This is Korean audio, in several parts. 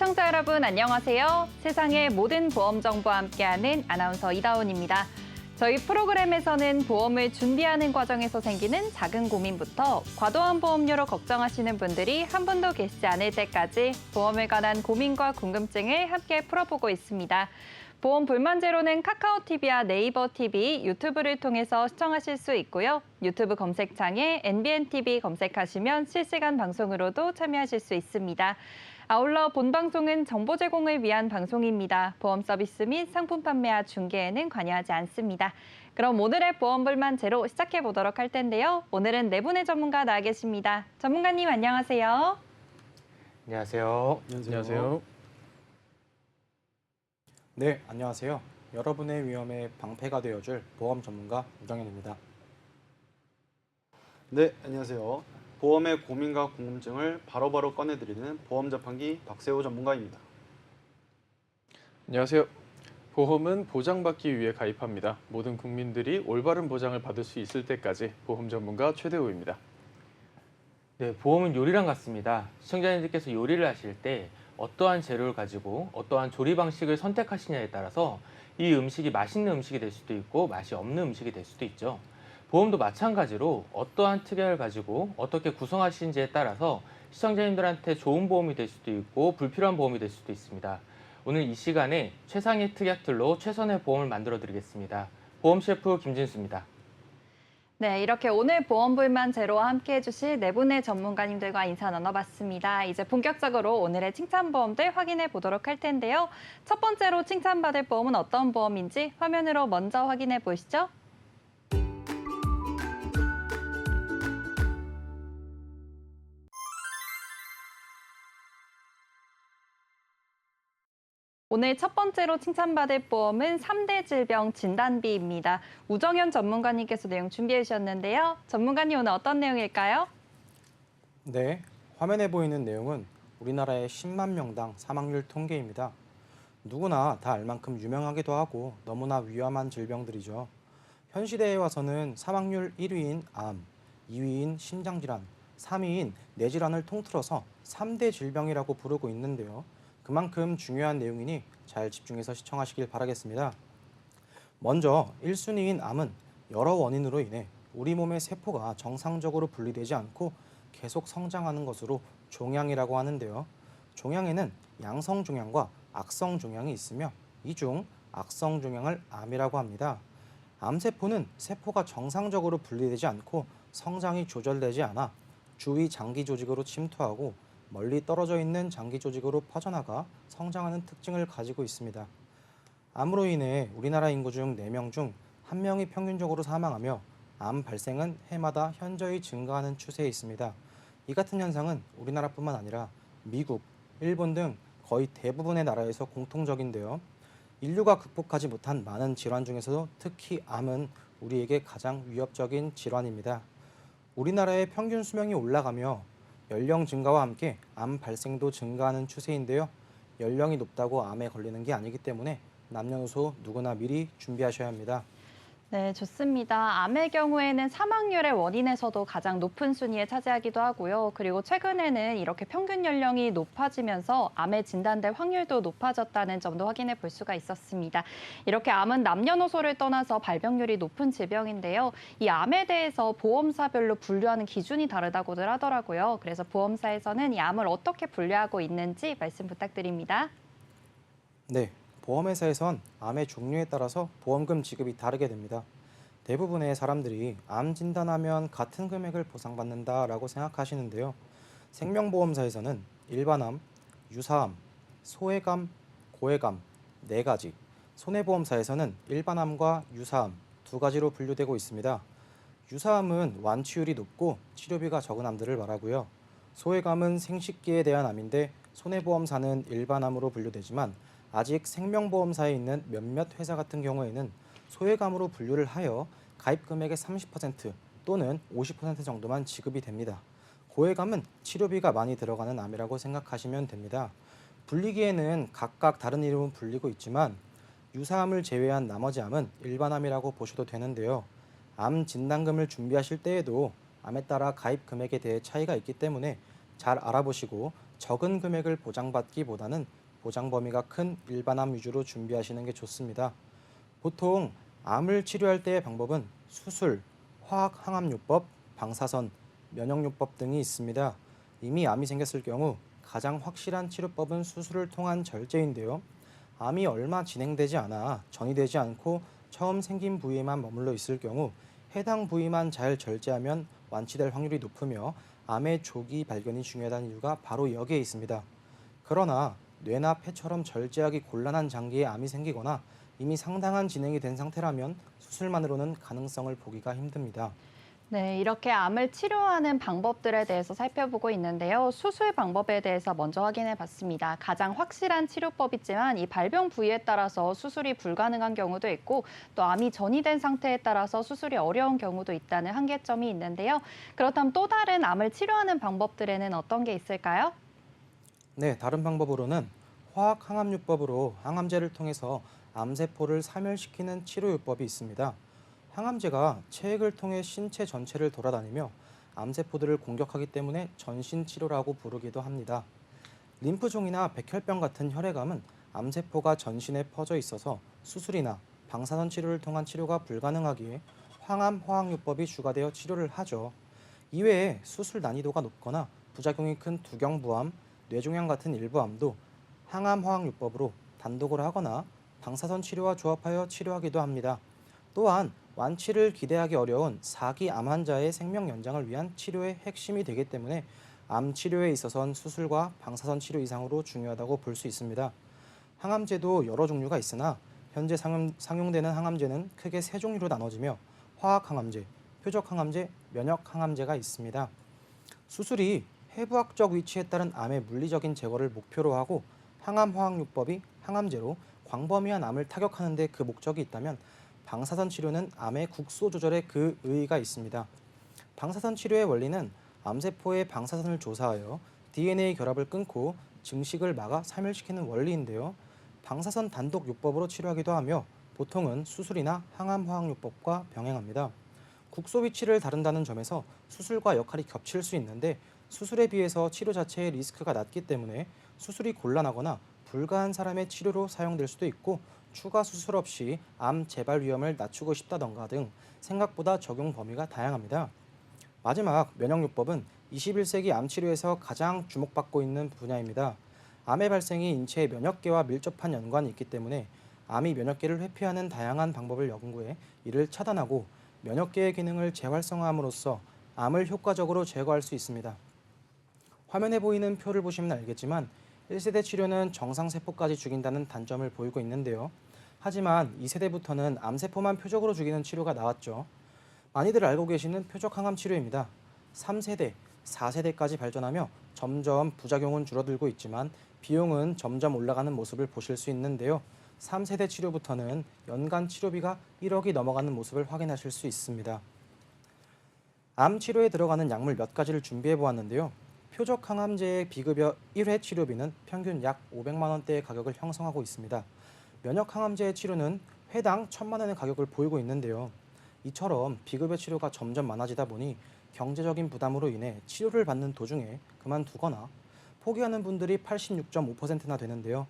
시청자 여러분 안녕하세요. 세상의 모든 보험 정보와 함께하는 아나운서 이다운입니다. 저희 프로그램에서는 보험을 준비하는 과정에서 생기는 작은 고민부터 과도한 보험료로 걱정하시는 분들이 한 분도 계시지 않을 때까지 보험에 관한 고민과 궁금증을 함께 풀어보고 있습니다. 보험 불만 제로는 카카오 TV와 네이버 TV, 유튜브를 통해서 시청하실 수 있고요. 유튜브 검색창에 NBN TV 검색하시면 실시간 방송으로도 참여하실 수 있습니다. 아울러 본 방송은 정보 제공을 위한 방송입니다. 보험 서비스 및 상품 판매와 중개에는 관여하지 않습니다. 그럼 오늘의 보험 불만 제로 시작해 보도록 할 텐데요. 오늘은 네 분의 전문가 나와 계십니다. 전문가님 안녕하세요. 안녕하세요. 안녕하세요. 네, 안녕하세요. 여러분의 위험에 방패가 되어줄 보험 전문가 우정현입니다. 네, 안녕하세요. 보험의 고민과 궁금증을 바로바로 꺼내드리는 보험 자판기 박세호 전문가입니다. 안녕하세요. 보험은 보장받기 위해 가입합니다. 모든 국민들이 올바른 보장을 받을 수 있을 때까지 보험 전문가 최대호입니다. 네, 보험은 요리랑 같습니다. 시청자님들께서 요리를 하실 때 어떠한 재료를 가지고 어떠한 조리 방식을 선택하시냐에 따라서 이 음식이 맛있는 음식이 될 수도 있고 맛이 없는 음식이 될 수도 있죠. 보험도 마찬가지로 어떠한 특약을 가지고 어떻게 구성하시는지에 따라서 시청자님들한테 좋은 보험이 될 수도 있고 불필요한 보험이 될 수도 있습니다. 오늘 이 시간에 최상의 특약들로 최선의 보험을 만들어 드리겠습니다. 보험 셰프 김진수입니다. 네, 이렇게 오늘 보험 불만 제로와 함께 해주실 네 분의 전문가님들과 인사 나눠봤습니다. 이제 본격적으로 오늘의 칭찬보험들 확인해 보도록 할 텐데요. 첫 번째로 칭찬받을 보험은 어떤 보험인지 화면으로 먼저 확인해 보시죠. 오늘 첫 번째로 칭찬받을 보험은 3대 질병 진단비입니다. 우정현 전문가님께서 내용 준비해 주셨는데요. 전문가님 오늘 어떤 내용일까요? 네, 화면에 보이는 내용은 우리나라의 10만 명당 사망률 통계입니다. 누구나 다 알 만큼 유명하기도 하고 너무나 위험한 질병들이죠. 현 시대에 와서는 사망률 1위인 암, 2위인 심장질환, 3위인 뇌질환을 통틀어서 3대 질병이라고 부르고 있는데요. 그만큼 중요한 내용이니 잘 집중해서 시청하시길 바라겠습니다. 먼저 1순위인 암은 여러 원인으로 인해 우리 몸의 세포가 정상적으로 분리되지 않고 계속 성장하는 것으로 종양이라고 하는데요. 종양에는 양성 종양과 악성 종양이 있으며 이 중 악성 종양을 암이라고 합니다. 암세포는 세포가 정상적으로 분리되지 않고 성장이 조절되지 않아 주위 장기 조직으로 침투하고 멀리 떨어져 있는 장기 조직으로 퍼져나가 성장하는 특징을 가지고 있습니다. 암으로 인해 우리나라 인구 중 4명 중 1명이 평균적으로 사망하며 암 발생은 해마다 현저히 증가하는 추세에 있습니다. 이 같은 현상은 우리나라뿐만 아니라 미국, 일본 등 거의 대부분의 나라에서 공통적인데요. 인류가 극복하지 못한 많은 질환 중에서도 특히 암은 우리에게 가장 위협적인 질환입니다. 우리나라의 평균 수명이 올라가며 연령 증가와 함께 암 발생도 증가하는 추세인데요. 연령이 높다고 암에 걸리는 게 아니기 때문에 남녀노소 누구나 미리 준비하셔야 합니다. 네, 좋습니다. 암의 경우에는 사망률의 원인에서도 가장 높은 순위에 차지하기도 하고요. 그리고 최근에는 이렇게 평균 연령이 높아지면서 암에 진단될 확률도 높아졌다는 점도 확인해 볼 수가 있었습니다. 이렇게 암은 남녀노소를 떠나서 발병률이 높은 질병인데요. 이 암에 대해서 보험사별로 분류하는 기준이 다르다고들 하더라고요. 그래서 보험사에서는 이 암을 어떻게 분류하고 있는지 말씀 부탁드립니다. 네, 보험회사에선 암의 종류에 따라서 보험금 지급이 다르게 됩니다. 대부분의 사람들이 암 진단하면 같은 금액을 보상받는다라고 생각하시는데요. 생명보험사에서는 일반암, 유사암, 소외감, 고해감 4가지, 손해보험사에서는 일반암과 유사암 2가지로 분류되고 있습니다. 유사암은 완치율이 높고 치료비가 적은 암들을 말하고요. 소외감은 생식기에 대한 암인데 손해보험사는 일반암으로 분류되지만 아직 생명보험사에 있는 몇몇 회사 같은 경우에는 소외감으로 분류를 하여 가입 금액의 30% 또는 50% 정도만 지급이 됩니다. 고해감은 치료비가 많이 들어가는 암이라고 생각하시면 됩니다. 분리기에는 각각 다른 이름은 불리고 있지만 유사암을 제외한 나머지 암은 일반암이라고 보셔도 되는데요. 암 진단금을 준비하실 때에도 암에 따라 가입 금액에 대해 차이가 있기 때문에 잘 알아보시고 적은 금액을 보장받기보다는 보장 범위가 큰 일반암 위주로 준비하시는 게 좋습니다. 보통 암을 치료할 때의 방법은 수술, 화학항암요법, 방사선, 면역요법 등이 있습니다. 이미 암이 생겼을 경우 가장 확실한 치료법은 수술을 통한 절제인데요. 암이 얼마 진행되지 않아 전이되지 않고 처음 생긴 부위에만 머물러 있을 경우 해당 부위만 잘 절제하면 완치될 확률이 높으며 암의 조기 발견이 중요하다는 이유가 바로 여기에 있습니다. 그러나 뇌나 폐처럼 절제하기 곤란한 장기에 암이 생기거나 이미 상당한 진행이 된 상태라면 수술만으로는 가능성을 보기가 힘듭니다. 네, 이렇게 암을 치료하는 방법들에 대해서 살펴보고 있는데요. 수술 방법에 대해서 먼저 확인해 봤습니다. 가장 확실한 치료법이지만 이 발병 부위에 따라서 수술이 불가능한 경우도 있고 또 암이 전이된 상태에 따라서 수술이 어려운 경우도 있다는 한계점이 있는데요. 그렇다면 또 다른 암을 치료하는 방법들에는 어떤 게 있을까요? 네, 다른 방법으로는 화학항암요법으로 항암제를 통해서 암세포를 사멸시키는 치료요법이 있습니다. 항암제가 체액을 통해 신체 전체를 돌아다니며 암세포들을 공격하기 때문에 전신치료라고 부르기도 합니다. 림프종이나 백혈병 같은 혈액암은 암세포가 전신에 퍼져 있어서 수술이나 방사선 치료를 통한 치료가 불가능하기에 항암 화학요법이 추가되어 치료를 하죠. 이외에 수술 난이도가 높거나 부작용이 큰 두경부암, 뇌종양 같은 일부 암도 항암 화학요법으로 단독으로 하거나 방사선 치료와 조합하여 치료하기도 합니다. 또한 완치를 기대하기 어려운 4기 암 환자의 생명 연장을 위한 치료의 핵심이 되기 때문에 암 치료에 있어선 수술과 방사선 치료 이상으로 중요하다고 볼 수 있습니다. 항암제도 여러 종류가 있으나 현재 상용되는 항암제는 크게 세 종류로 나눠지며 화학항암제, 표적항암제, 면역항암제가 있습니다. 수술이 해부학적 위치에 따른 암의 물리적인 제거를 목표로 하고 항암화학요법이 항암제로 광범위한 암을 타격하는 데 그 목적이 있다면 방사선 치료는 암의 국소 조절에 그 의의가 있습니다. 방사선 치료의 원리는 암세포의 방사선을 조사하여 DNA 결합을 끊고 증식을 막아 사멸시키는 원리인데요. 방사선 단독 요법으로 치료하기도 하며 보통은 수술이나 항암화학요법과 병행합니다. 국소 위치를 다룬다는 점에서 수술과 역할이 겹칠 수 있는데 수술에 비해서 치료 자체의 리스크가 낮기 때문에 수술이 곤란하거나 불가한 사람의 치료로 사용될 수도 있고 추가 수술 없이 암 재발 위험을 낮추고 싶다던가 등 생각보다 적용 범위가 다양합니다. 마지막 면역요법은 21세기 암 치료에서 가장 주목받고 있는 분야입니다. 암의 발생이 인체의 면역계와 밀접한 연관이 있기 때문에 암이 면역계를 회피하는 다양한 방법을 연구해 이를 차단하고 면역계의 기능을 재활성화함으로써 암을 효과적으로 제거할 수 있습니다. 화면에 보이는 표를 보시면 알겠지만 1세대 치료는 정상세포까지 죽인다는 단점을 보이고 있는데요. 하지만 2세대부터는 암세포만 표적으로 죽이는 치료가 나왔죠. 많이들 알고 계시는 표적항암 치료입니다. 3세대, 4세대까지 발전하며 점점 부작용은 줄어들고 있지만 비용은 점점 올라가는 모습을 보실 수 있는데요. 3세대 치료부터는 연간 치료비가 1억이 넘어가는 모습을 확인하실 수 있습니다. 암 치료에 들어가는 약물 몇 가지를 준비해 보았는데요. 표적 항암제의 비급여 1회 치료비는 평균 약 500만 원대의 가격을 형성하고 있습니다. 면역 항암제의 치료는 회당 1,000만 원의 가격을 보이고 있는데요. 이처럼 비급여 치료가 점점 많아지다 보니 경제적인 부담으로 인해 치료를 받는 도중에 그만두거나 포기하는 분들이 86.5%나 되는데요.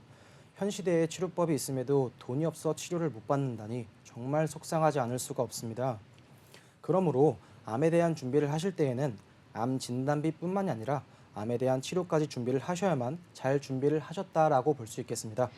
현 시대에 치료법이 있음에도 돈이 없어 치료를 못 받는다니 정말 속상하지 않을 수가 없습니다. 그러므로 암에 대한 준비를 하실 때에는 암 진단비뿐만이 아니라 암에 대한 치료까지 준비를 하셔야만 잘 준비를 하셨다라고 볼 수 있겠습니다.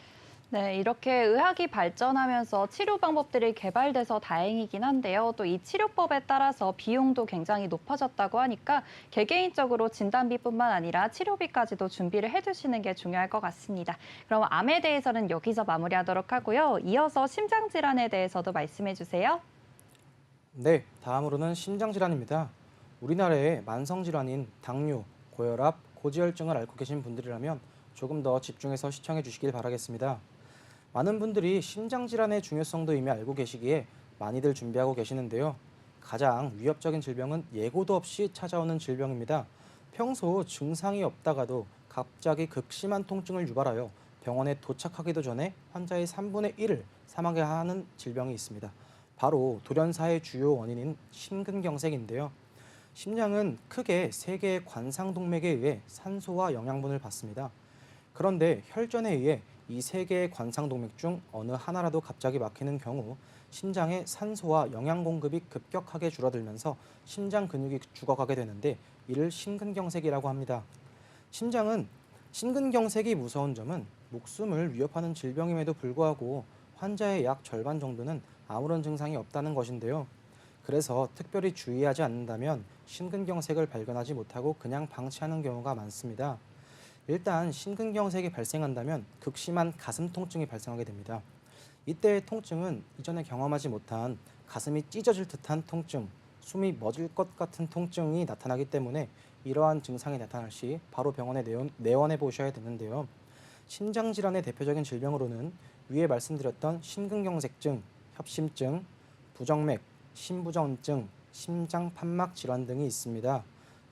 네, 이렇게 의학이 발전하면서 치료 방법들이 개발돼서 다행이긴 한데요. 또 이 치료법에 따라서 비용도 굉장히 높아졌다고 하니까 개개인적으로 진단비뿐만 아니라 치료비까지도 준비를 해두시는 게 중요할 것 같습니다. 그럼 암에 대해서는 여기서 마무리하도록 하고요. 이어서 심장질환에 대해서도 말씀해 주세요. 네, 다음으로는 심장질환입니다. 우리나라의 만성질환인 당뇨, 고혈압, 고지혈증을 앓고 계신 분들이라면 조금 더 집중해서 시청해 주시길 바라겠습니다. 많은 분들이 심장질환의 중요성도 이미 알고 계시기에 많이들 준비하고 계시는데요. 가장 위협적인 질병은 예고도 없이 찾아오는 질병입니다. 평소 증상이 없다가도 갑자기 극심한 통증을 유발하여 병원에 도착하기도 전에 환자의 3분의 1을 사망하게 하는 질병이 있습니다. 바로 돌연사의 주요 원인인 심근경색인데요. 심장은 크게 세 개의 관상동맥에 의해 산소와 영양분을 받습니다. 그런데 혈전에 의해 이 세 개의 관상동맥 중 어느 하나라도 갑자기 막히는 경우 심장의 산소와 영양 공급이 급격하게 줄어들면서 심장 근육이 죽어가게 되는데 이를 심근경색이라고 합니다. 심장은 심근경색이 무서운 점은 목숨을 위협하는 질병임에도 불구하고 환자의 약 절반 정도는 아무런 증상이 없다는 것인데요. 그래서 특별히 주의하지 않는다면 심근경색을 발견하지 못하고 그냥 방치하는 경우가 많습니다. 일단 심근경색이 발생한다면 극심한 가슴 통증이 발생하게 됩니다. 이때의 통증은 이전에 경험하지 못한 가슴이 찢어질 듯한 통증, 숨이 멎을 것 같은 통증이 나타나기 때문에 이러한 증상이 나타날 시 바로 병원에 내원해 보셔야 되는데요. 심장질환의 대표적인 질병으로는 위에 말씀드렸던 심근경색증, 협심증, 부정맥, 심부전증, 심장판막 질환 등이 있습니다.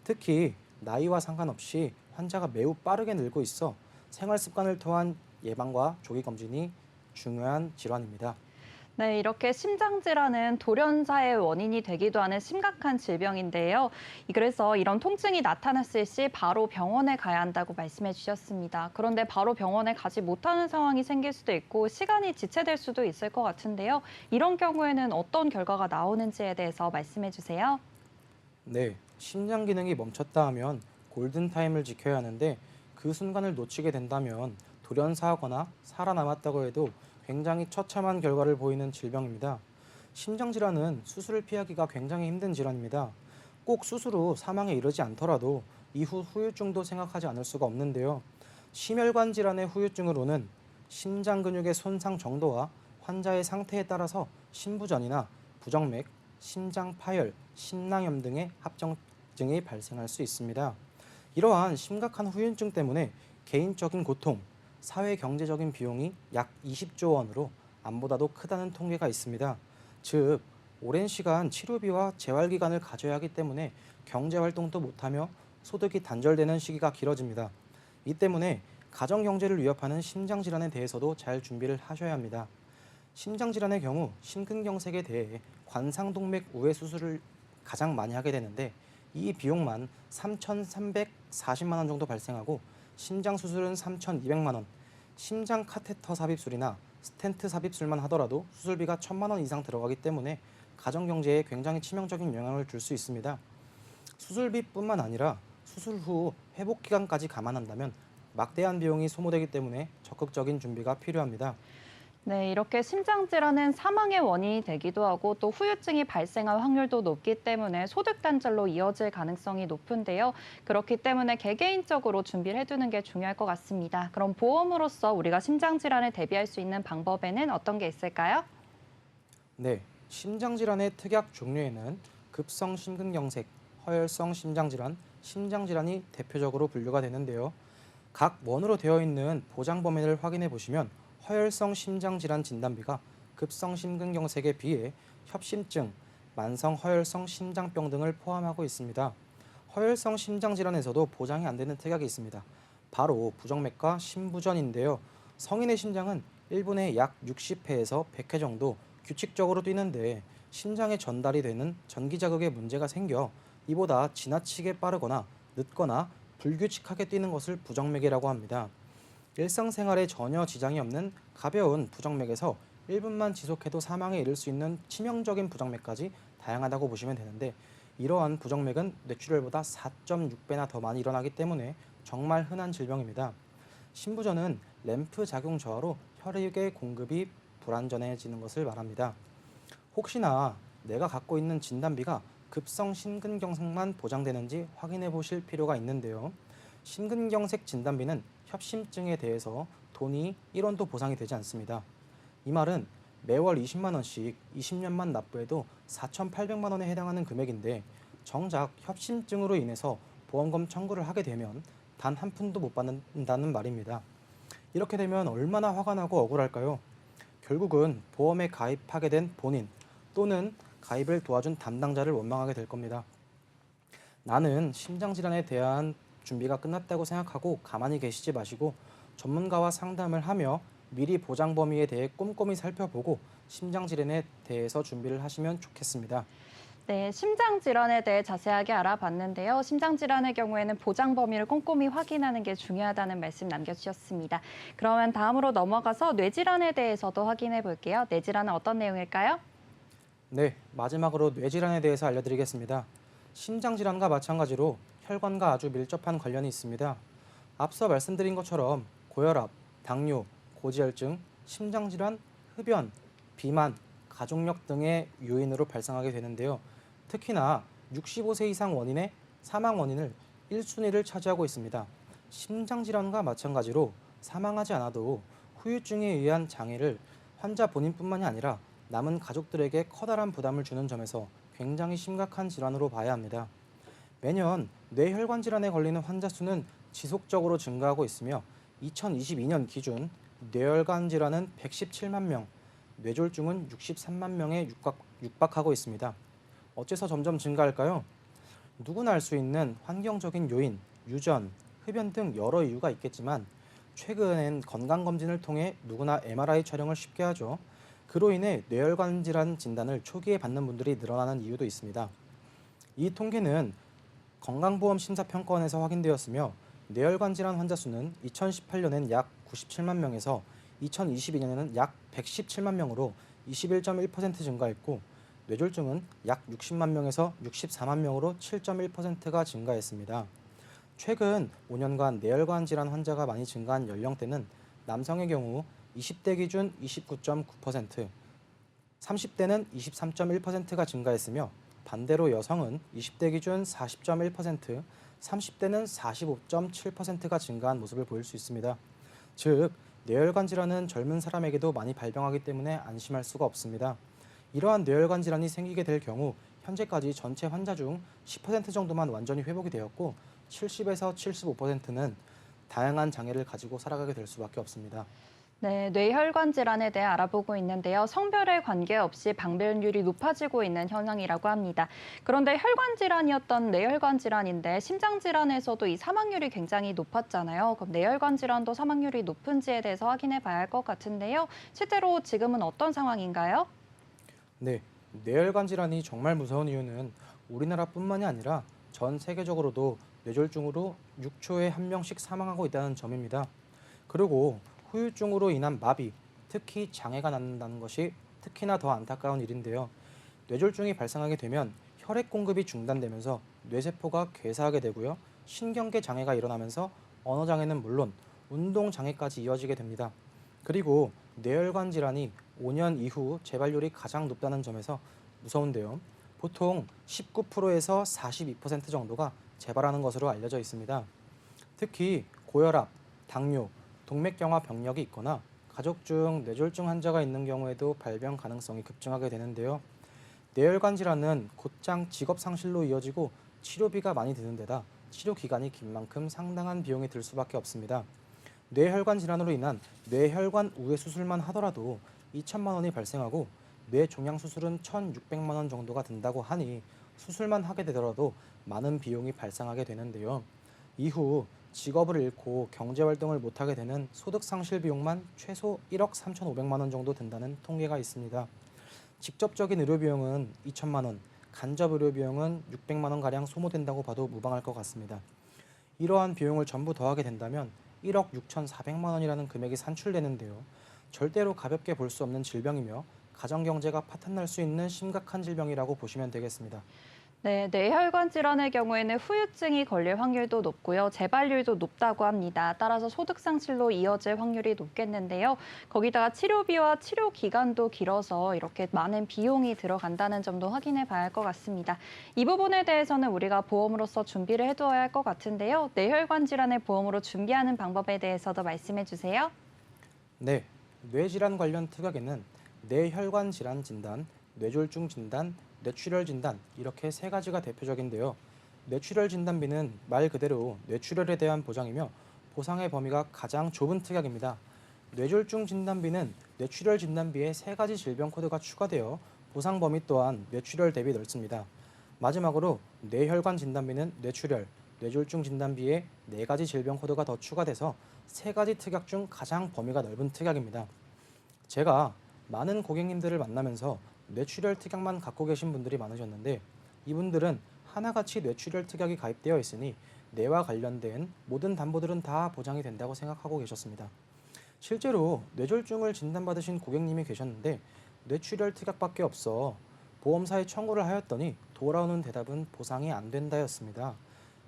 특히 나이와 상관없이 환자가 매우 빠르게 늘고 있어 생활 습관을 통한 예방과 조기 검진이 중요한 질환입니다. 네, 이렇게 심장질환은 돌연사의 원인이 되기도 하는 심각한 질병인데요. 그래서 이런 통증이 나타났을 시 바로 병원에 가야 한다고 말씀해 주셨습니다. 그런데 바로 병원에 가지 못하는 상황이 생길 수도 있고 시간이 지체될 수도 있을 것 같은데요. 이런 경우에는 어떤 결과가 나오는지에 대해서 말씀해 주세요. 네, 심장 기능이 멈췄다 하면 골든타임을 지켜야 하는데 그 순간을 놓치게 된다면 돌연사하거나 살아남았다고 해도 굉장히 처참한 결과를 보이는 질병입니다. 심장질환은 수술을 피하기가 굉장히 힘든 질환입니다. 꼭 수술 후 사망에 이르지 않더라도 이후 후유증도 생각하지 않을 수가 없는데요. 심혈관 질환의 후유증으로는 심장 근육의 손상 정도와 환자의 상태에 따라서 심부전이나 부정맥, 심장 파열, 심낭염 등의 합병증이 발생할 수 있습니다. 이러한 심각한 후유증 때문에 개인적인 고통, 사회 경제적인 비용이 약 20조 원으로 암보다도 크다는 통계가 있습니다. 즉, 오랜 시간 치료비와 재활기간을 가져야 하기 때문에 경제활동도 못하며 소득이 단절되는 시기가 길어집니다. 이 때문에 가정경제를 위협하는 심장질환에 대해서도 잘 준비를 하셔야 합니다. 심장질환의 경우 심근경색에 대해 관상동맥 우회 수술을 가장 많이 하게 되는데 이 비용만 3,340만 원 정도 발생하고 심장 수술은 3,200만 원, 심장 카테터 삽입술이나 스텐트 삽입술만 하더라도 수술비가 1,000만 원 이상 들어가기 때문에 가정경제에 굉장히 치명적인 영향을 줄 수 있습니다. 수술비뿐만 아니라 수술 후 회복 기간까지 감안한다면 막대한 비용이 소모되기 때문에 적극적인 준비가 필요합니다. 네, 이렇게 심장질환은 사망의 원인이 되기도 하고 또 후유증이 발생할 확률도 높기 때문에 소득 단절로 이어질 가능성이 높은데요. 그렇기 때문에 개개인적으로 준비를 해두는 게 중요할 것 같습니다. 그럼 보험으로서 우리가 심장질환을 대비할 수 있는 방법에는 어떤 게 있을까요? 네, 심장질환의 특약 종류에는 급성 심근경색, 허혈성 심장질환, 심장질환이 대표적으로 분류가 되는데요. 각 원으로 되어 있는 보장 범위를 확인해 보시면 허혈성 심장질환 진단비가 급성 심근경색에 비해 협심증, 만성 허혈성 심장병 등을 포함하고 있습니다. 허혈성 심장질환에서도 보장이 안 되는 특약이 있습니다. 바로 부정맥과 심부전인데요. 성인의 심장은 1분에 약 60회에서 100회 정도 규칙적으로 뛰는데 심장에 전달이 되는 전기자극에 문제가 생겨 이보다 지나치게 빠르거나 늦거나 불규칙하게 뛰는 것을 부정맥이라고 합니다. 일상생활에 전혀 지장이 없는 가벼운 부정맥에서 1분만 지속해도 사망에 이를 수 있는 치명적인 부정맥까지 다양하다고 보시면 되는데 이러한 부정맥은 뇌출혈보다 4.6배나 더 많이 일어나기 때문에 정말 흔한 질병입니다. 심부전은 램프 작용 저하로 혈액의 공급이 불안전해지는 것을 말합니다. 혹시나 내가 갖고 있는 진단비가 급성 심근경색만 보장되는지 확인해 보실 필요가 있는데요. 심근경색 진단비는 협심증에 대해서 돈이 1원도 보상이 되지 않습니다. 이 말은 매월 20만 원씩 20년만 납부해도 4,800만 원에 해당하는 금액인데 정작 협심증으로 인해서 보험금 청구를 하게 되면 단 한 푼도 못 받는다는 말입니다. 이렇게 되면 얼마나 화가 나고 억울할까요? 결국은 보험에 가입하게 된 본인 또는 가입을 도와준 담당자를 원망하게 될 겁니다. 나는 심장질환에 대한 준비가 끝났다고 생각하고 가만히 계시지 마시고 전문가와 상담을 하며 미리 보장 범위에 대해 꼼꼼히 살펴보고 심장질환에 대해서 준비를 하시면 좋겠습니다. 네, 심장 질환에 대해 자세하게 알아봤는데요. 심장 질환의 경우에는 보장 범위를 꼼꼼히 확인하는 게 중요하다는 말씀 남겨주셨습니다. 그러면 다음으로 넘어가서 뇌질환에 대해서도 확인해 볼게요. 뇌질환은 어떤 내용일까요? 네, 마지막으로 뇌질환에 대해서 알려드리겠습니다. 심장질환과 마찬가지로 혈관과 아주 밀접한 관련이 있습니다. 앞서 말씀드린 것처럼 고혈압, 당뇨, 고지혈증, 심장질환, 흡연, 비만, 가족력 등의 요인으로 발생하게 되는데요. 특히나 65세 이상 원인의 사망 원인을 1순위를 차지하고 있습니다. 심장질환과 마찬가지로 사망하지 않아도 후유증에 의한 장애를 환자 본인뿐만이 아니라 남은 가족들에게 커다란 부담을 주는 점에서 굉장히 심각한 질환으로 봐야 합니다. 매년 뇌혈관 질환에 걸리는 환자 수는 지속적으로 증가하고 있으며 2022년 기준 뇌혈관 질환은 117만 명, 뇌졸중은 63만 명에 육박하고 있습니다. 어째서 점점 증가할까요? 누구나 알 수 있는 환경적인 요인, 유전, 흡연 등 여러 이유가 있겠지만 최근엔 건강검진을 통해 누구나 MRI 촬영을 쉽게 하죠. 그로 인해 뇌혈관 질환 진단을 초기에 받는 분들이 늘어나는 이유도 있습니다. 이 통계는 건강보험심사평가원에서 확인되었으며 뇌혈관 질환 환자 수는 2018년엔 약 97만 명에서 2022년에는 약 117만 명으로 21.1% 증가했고 뇌졸중은 약 60만 명에서 64만 명으로 7.1%가 증가했습니다. 최근 5년간 뇌혈관 질환 환자가 많이 증가한 연령대는 남성의 경우 20대 기준 29.9%, 30대는 23.1%가 증가했으며 반대로 여성은 20대 기준 40.1%, 30대는 45.7%가 증가한 모습을 보일 수 있습니다. 즉, 뇌혈관 질환은 젊은 사람에게도 많이 발병하기 때문에 안심할 수가 없습니다. 이러한 뇌혈관 질환이 생기게 될 경우 현재까지 전체 환자 중 10% 정도만 완전히 회복이 되었고 70에서 75%는 다양한 장애를 가지고 살아가게 될 수밖에 없습니다. 네, 뇌혈관 질환에 대해 알아보고 있는데요. 성별에 관계없이 발병률이 높아지고 있는 현상이라고 합니다. 그런데 혈관 질환이었던 뇌혈관 질환인데 심장 질환에서도 이 사망률이 굉장히 높았잖아요. 그럼 뇌혈관 질환도 사망률이 높은지에 대해서 확인해 봐야 할 것 같은데요. 실제로 지금은 어떤 상황인가요? 네, 뇌혈관 질환이 정말 무서운 이유는 우리나라뿐만이 아니라 전 세계적으로도 뇌졸중으로 6초에 1명씩 사망하고 있다는 점입니다. 그리고 후유증으로 인한 마비, 특히 장애가 낳는다는 것이 특히나 더 안타까운 일인데요. 뇌졸중이 발생하게 되면 혈액 공급이 중단되면서 뇌세포가 괴사하게 되고요. 신경계 장애가 일어나면서 언어 장애는 물론 운동 장애까지 이어지게 됩니다. 그리고 뇌혈관 질환이 5년 이후 재발률이 가장 높다는 점에서 무서운데요. 보통 19%에서 42% 정도가 재발하는 것으로 알려져 있습니다. 특히 고혈압, 당뇨, 동맥경화 병력이 있거나 가족 중 뇌졸중 환자가 있는 경우에도 발병 가능성이 급증하게 되는데요. 뇌혈관 질환은 곧장 직업 상실로 이어지고 치료비가 많이 드는 데다 치료 기간이 긴 만큼 상당한 비용이 들 수밖에 없습니다. 뇌혈관 질환으로 인한 뇌혈관 우회 수술만 하더라도 2천만 원이 발생하고 뇌종양 수술은 1,600만 원 정도가 든다고 하니 수술만 하게 되더라도 많은 비용이 발생하게 되는데요. 이후 직업을 잃고 경제활동을 못하게 되는 소득상실 비용만 최소 1억 3,500만 원 정도 든다는 통계가 있습니다. 직접적인 의료비용은 2천만 원, 간접 의료비용은 600만 원가량 소모된다고 봐도 무방할 것 같습니다. 이러한 비용을 전부 더하게 된다면 1억 6,400만 원이라는 금액이 산출되는데요. 절대로 가볍게 볼 수 없는 질병이며 가정경제가 파탄날 수 있는 심각한 질병이라고 보시면 되겠습니다. 네, 뇌혈관 질환의 경우에는 후유증이 걸릴 확률도 높고요. 재발률도 높다고 합니다. 따라서 소득 상실로 이어질 확률이 높겠는데요. 거기다가 치료비와 치료 기간도 길어서 이렇게 많은 비용이 들어간다는 점도 확인해 봐야 할 것 같습니다. 이 부분에 대해서는 우리가 보험으로서 준비를 해두어야 할 것 같은데요. 뇌혈관 질환의 보험으로 준비하는 방법에 대해서도 말씀해 주세요. 네, 뇌질환 관련 특약에는 뇌혈관 질환 진단, 뇌졸중 진단, 뇌출혈 진단 이렇게 세 가지가 대표적인데요. 뇌출혈 진단비는 말 그대로 뇌출혈에 대한 보장이며 보상의 범위가 가장 좁은 특약입니다. 뇌졸중 진단비는 뇌출혈 진단비에 세 가지 질병 코드가 추가되어 보상 범위 또한 뇌출혈 대비 넓습니다. 마지막으로 뇌혈관 진단비는 뇌출혈, 뇌졸중 진단비에 네 가지 질병 코드가 더 추가돼서 세 가지 특약 중 가장 범위가 넓은 특약입니다. 제가 많은 고객님들을 만나면서 뇌출혈 특약만 갖고 계신 분들이 많으셨는데 이분들은 하나같이 뇌출혈 특약이 가입되어 있으니 뇌와 관련된 모든 담보들은 다 보장이 된다고 생각하고 계셨습니다. 실제로 뇌졸중을 진단받으신 고객님이 계셨는데 뇌출혈 특약밖에 없어 보험사에 청구를 하였더니 돌아오는 대답은 보상이 안 된다였습니다.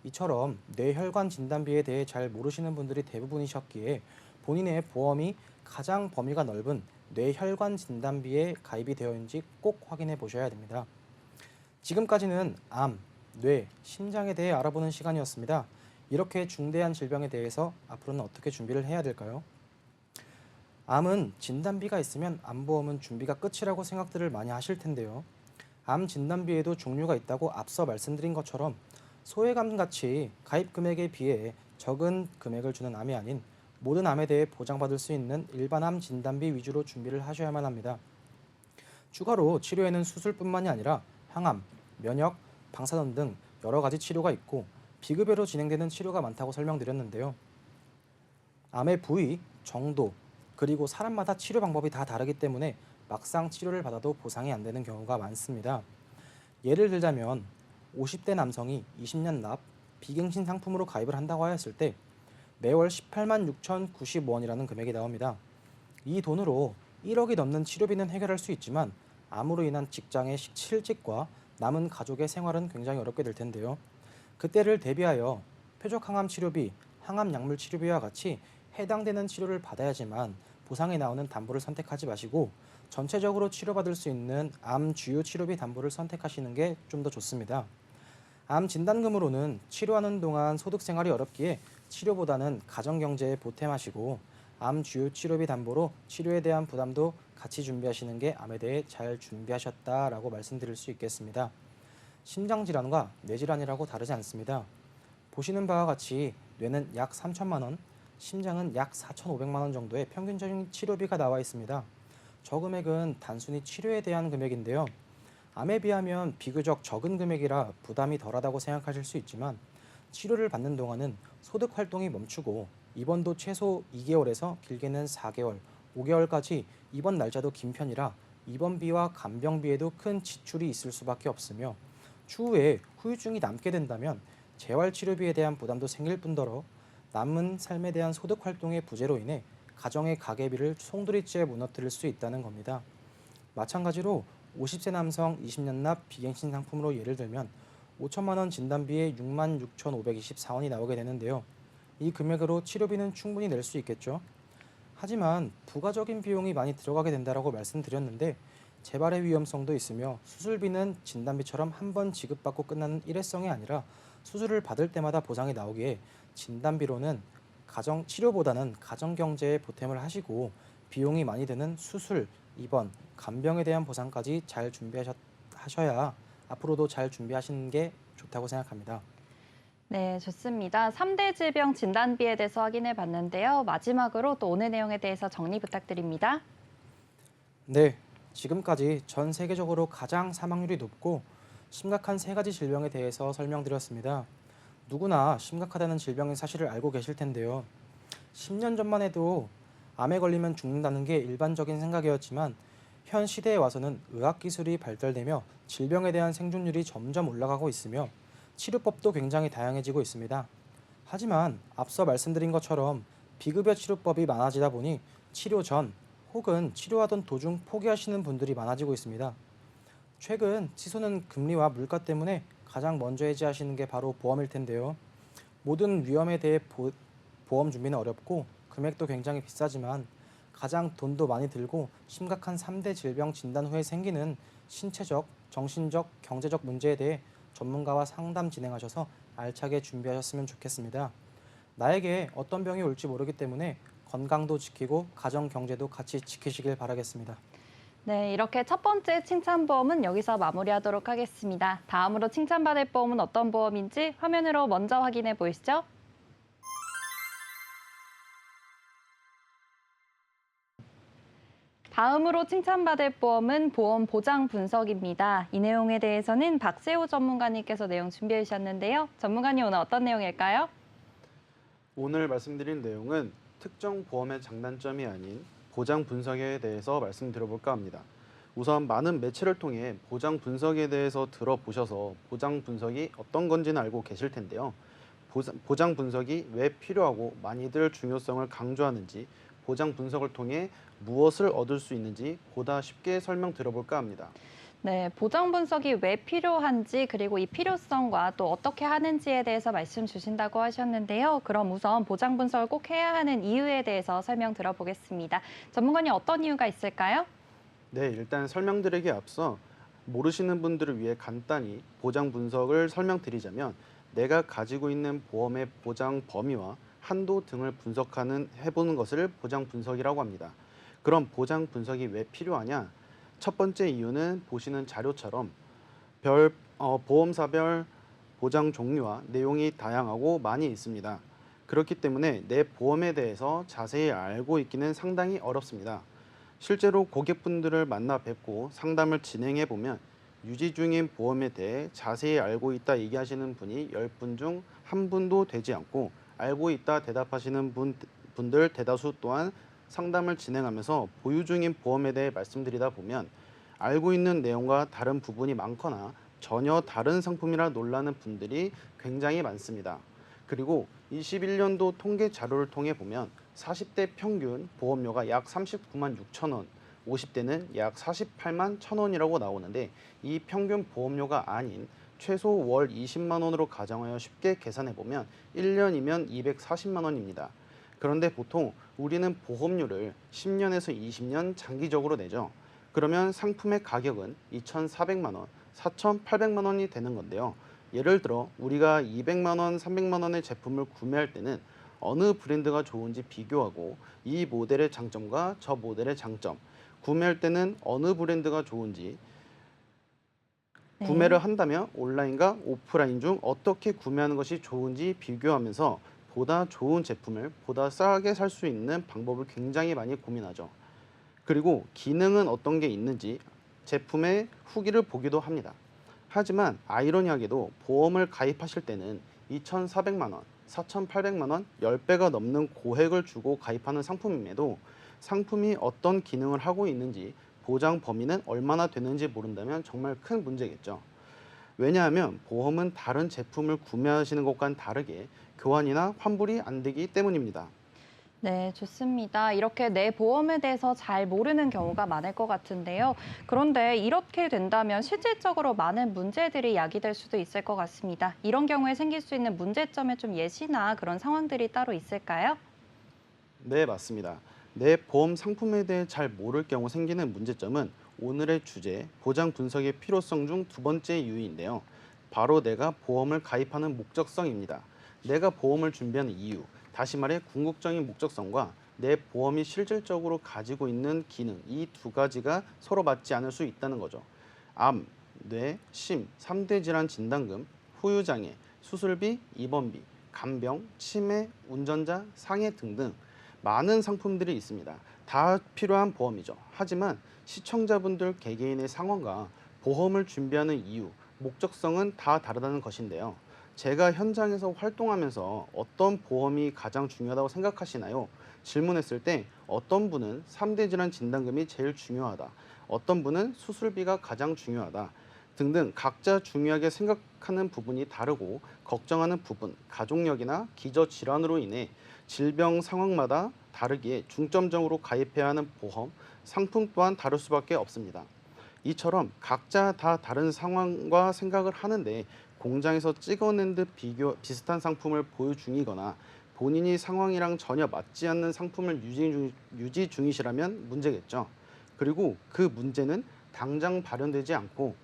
이처럼 뇌혈관 진단비에 대해 잘 모르시는 분들이 대부분이셨기에 본인의 보험이 가장 범위가 넓은 뇌혈관 진단비에 가입이 되어 있는지 꼭 확인해 보셔야 됩니다. 지금까지는 암, 뇌, 심장에 대해 알아보는 시간이었습니다. 이렇게 중대한 질병에 대해서 앞으로는 어떻게 준비를 해야 될까요? 암은 진단비가 있으면 암보험은 준비가 끝이라고 생각들을 많이 하실 텐데요. 암 진단비에도 종류가 있다고 앞서 말씀드린 것처럼 소외감같이 가입 금액에 비해 적은 금액을 주는 암이 아닌 모든 암에 대해 보장받을 수 있는 일반 암 진단비 위주로 준비를 하셔야만 합니다. 추가로 치료에는 수술뿐만이 아니라 항암, 면역, 방사선 등 여러 가지 치료가 있고 비급여로 진행되는 치료가 많다고 설명드렸는데요. 암의 부위, 정도, 그리고 사람마다 치료 방법이 다 다르기 때문에 막상 치료를 받아도 보상이 안 되는 경우가 많습니다. 예를 들자면 50대 남성이 20년 납 비갱신 상품으로 가입을 한다고 하였을 때 매월 18만 6,090원이라는 금액이 나옵니다. 이 돈으로 1억이 넘는 치료비는 해결할 수 있지만 암으로 인한 직장의 실직과 남은 가족의 생활은 굉장히 어렵게 될 텐데요. 그때를 대비하여 표적 항암 치료비, 항암 약물 치료비와 같이 해당되는 치료를 받아야지만 보상이 나오는 담보를 선택하지 마시고 전체적으로 치료받을 수 있는 암 주요 치료비 담보를 선택하시는 게 좀 더 좋습니다. 암 진단금으로는 치료하는 동안 소득 생활이 어렵기에 치료보다는 가정경제에 보탬하시고 암 주요 치료비 담보로 치료에 대한 부담도 같이 준비하시는 게 암에 대해 잘 준비하셨다라고 말씀드릴 수 있겠습니다. 심장질환과 뇌질환이라고 다르지 않습니다. 보시는 바와 같이 뇌는 약 3천만 원, 심장은 약 4,500만 원 정도의 평균적인 치료비가 나와 있습니다. 저 금액은 단순히 치료에 대한 금액인데요. 암에 비하면 비교적 적은 금액이라 부담이 덜하다고 생각하실 수 있지만 치료를 받는 동안은 소득 활동이 멈추고 입원도 최소 2개월에서 길게는 4개월, 5개월까지 입원 날짜도 긴 편이라 입원비와 간병비에도 큰 지출이 있을 수밖에 없으며 추후에 후유증이 남게 된다면 재활치료비에 대한 부담도 생길 뿐더러 남은 삶에 대한 소득 활동의 부재로 인해 가정의 가계비를 송두리째 무너뜨릴 수 있다는 겁니다. 마찬가지로 50세 남성 20년 납 비갱신 상품으로 예를 들면 5천만 원 진단비에 66,524원이 나오게 되는데요. 이 금액으로 치료비는 충분히 낼 수 있겠죠. 하지만 부가적인 비용이 많이 들어가게 된다고 말씀드렸는데 재발의 위험성도 있으며 수술비는 진단비처럼 한 번 지급받고 끝나는 일회성이 아니라 수술을 받을 때마다 보상이 나오기에 진단비로는 치료보다는 가정경제에 보탬을 하시고 비용이 많이 드는 수술, 입원, 간병에 대한 보상까지 잘 준비하셔야 앞으로도 잘 준비하시는 게 좋다고 생각합니다. 네, 좋습니다. 3대 질병 진단비에 대해서 확인해 봤는데요. 마지막으로 또 오늘 내용에 대해서 정리 부탁드립니다. 네, 지금까지 전 세계적으로 가장 사망률이 높고 심각한 3가지 질병에 대해서 설명드렸습니다. 누구나 심각하다는 질병의 사실을 알고 계실 텐데요. 10년 전만 해도 암에 걸리면 죽는다는 게 일반적인 생각이었지만 현 시대에 와서는 의학기술이 발달되며 질병에 대한 생존율이 점점 올라가고 있으며 치료법도 굉장히 다양해지고 있습니다. 하지만 앞서 말씀드린 것처럼 비급여 치료법이 많아지다 보니 치료 전 혹은 치료하던 도중 포기하시는 분들이 많아지고 있습니다. 최근 치솟는 금리와 물가 때문에 가장 먼저 해지하시는 게 바로 보험일 텐데요. 모든 위험에 대해 보험 준비는 어렵고 금액도 굉장히 비싸지만 가장 돈도 많이 들고 심각한 3대 질병 진단 후에 생기는 신체적, 정신적, 경제적 문제에 대해 전문가와 상담 진행하셔서 알차게 준비하셨으면 좋겠습니다. 나에게 어떤 병이 올지 모르기 때문에 건강도 지키고 가정 경제도 같이 지키시길 바라겠습니다. 네, 이렇게 첫 번째 칭찬보험은 여기서 마무리하도록 하겠습니다. 다음으로 칭찬받을 보험은 어떤 보험인지 화면으로 먼저 확인해 보시죠. 다음으로 칭찬받을 보험은 보험 보장 분석입니다. 이 내용에 대해서는 박세호 전문가님께서 내용 준비해 주셨는데요. 전문가님 오늘 어떤 내용일까요? 오늘 말씀드린 내용은 특정 보험의 장단점이 아닌 보장 분석에 대해서 말씀드려볼까 합니다. 우선 많은 매체를 통해 보장 분석에 대해서 들어보셔서 보장 분석이 어떤 건지는 알고 계실 텐데요. 보장 분석이 왜 필요하고 많이들 중요성을 강조하는지, 보장 분석을 통해 무엇을 얻을 수 있는지 보다 쉽게 설명 들어볼까 합니다. 네, 보장 분석이 왜 필요한지 그리고 이 필요성과 또 어떻게 하는지에 대해서 말씀 주신다고 하셨는데요. 그럼 우선 보장 분석을 꼭 해야 하는 이유에 대해서 설명 들어보겠습니다. 전문가님 어떤 이유가 있을까요? 네, 일단 설명드리기에 앞서 모르시는 분들을 위해 간단히 보장 분석을 설명드리자면 내가 가지고 있는 보험의 보장 범위와 한도 등을 해보는 것을 보장 분석이라고 합니다. 그럼 보장 분석이 왜 필요하냐? 첫 번째 이유는 보시는 자료처럼 보험사별 보장 종류와 내용이 다양하고 많이 있습니다. 그렇기 때문에 내 보험에 대해서 자세히 알고 있기는 상당히 어렵습니다. 실제로 고객분들을 만나 뵙고 상담을 진행해 보면 유지 중인 보험에 대해 자세히 알고 있다 얘기하시는 분이 10분 중 1분도 되지 않고 알고 있다 대답하시는 분들 대다수 또한 상담을 진행하면서 보유 중인 보험에 대해 말씀드리다 보면 알고 있는 내용과 다른 부분이 많거나 전혀 다른 상품이라 놀라는 분들이 굉장히 많습니다. 그리고 21년도 통계 자료를 통해 보면 40대 평균 보험료가 약 39만 6천 원, 50대는 약 48만 1천 원이라고 나오는데 이 평균 보험료가 아닌 최소 월 20만 원으로 가정하여 쉽게 계산해 보면 1년이면 240만 원입니다. 그런데 보통 우리는 보험료를 10년에서 20년 장기적으로 내죠. 그러면 상품의 가격은 2,400만 원, 4,800만 원이 되는 건데요. 예를 들어 우리가 200만 원, 300만 원의 제품을 구매할 때는 어느 브랜드가 좋은지 비교하고 이 모델의 장점과 저 모델의 장점, 구매할 때는 어느 브랜드가 좋은지, 네. 구매를 한다면 온라인과 오프라인 중 어떻게 구매하는 것이 좋은지 비교하면서 보다 좋은 제품을 보다 싸게 살 수 있는 방법을 굉장히 많이 고민하죠. 그리고 기능은 어떤 게 있는지 제품의 후기를 보기도 합니다. 하지만 아이러니하게도 보험을 가입하실 때는 2,400만 원, 4,800만 원, 10배가 넘는 고액을 주고 가입하는 상품임에도 상품이 어떤 기능을 하고 있는지 보장 범위는 얼마나 되는지 모른다면 정말 큰 문제겠죠. 왜냐하면 보험은 다른 제품을 구매하시는 것과는 다르게 교환이나 환불이 안 되기 때문입니다. 네, 좋습니다. 이렇게 내 보험에 대해서 잘 모르는 경우가 많을 것 같은데요. 그런데 이렇게 된다면 실질적으로 많은 문제들이 야기될 수도 있을 것 같습니다. 이런 경우에 생길 수 있는 문제점의 좀 예시나 그런 상황들이 따로 있을까요? 네, 맞습니다. 내 보험 상품에 대해 잘 모를 경우 생기는 문제점은 오늘의 주제, 보장 분석의 필요성 중 두 번째 이유인데요. 바로 내가 보험을 가입하는 목적성입니다. 내가 보험을 준비하는 이유, 다시 말해 궁극적인 목적성과 내 보험이 실질적으로 가지고 있는 기능, 이 두 가지가 서로 맞지 않을 수 있다는 거죠. 암, 뇌, 심, 3대 질환 진단금, 후유장애, 수술비, 입원비, 간병, 치매, 운전자, 상해 등등 많은 상품들이 있습니다. 다 필요한 보험이죠. 하지만 시청자분들 개개인의 상황과 보험을 준비하는 이유, 목적성은 다 다르다는 것인데요. 제가 현장에서 활동하면서 어떤 보험이 가장 중요하다고 생각하시나요? 질문했을 때 어떤 분은 3대 질환 진단금이 제일 중요하다. 어떤 분은 수술비가 가장 중요하다. 등등 각자 중요하게 생각하는 부분이 다르고 걱정하는 부분, 가족력이나 기저질환으로 인해 질병 상황마다 다르기에 중점적으로 가입해야 하는 보험, 상품 또한 다를 수밖에 없습니다. 이처럼 각자 다 다른 상황과 생각을 하는데 공장에서 찍어낸 듯 비슷한 상품을 보유 중이거나 본인이 상황이랑 전혀 맞지 않는 상품을 유지 중이시라면 문제겠죠. 그리고 그 문제는 당장 발현되지 않고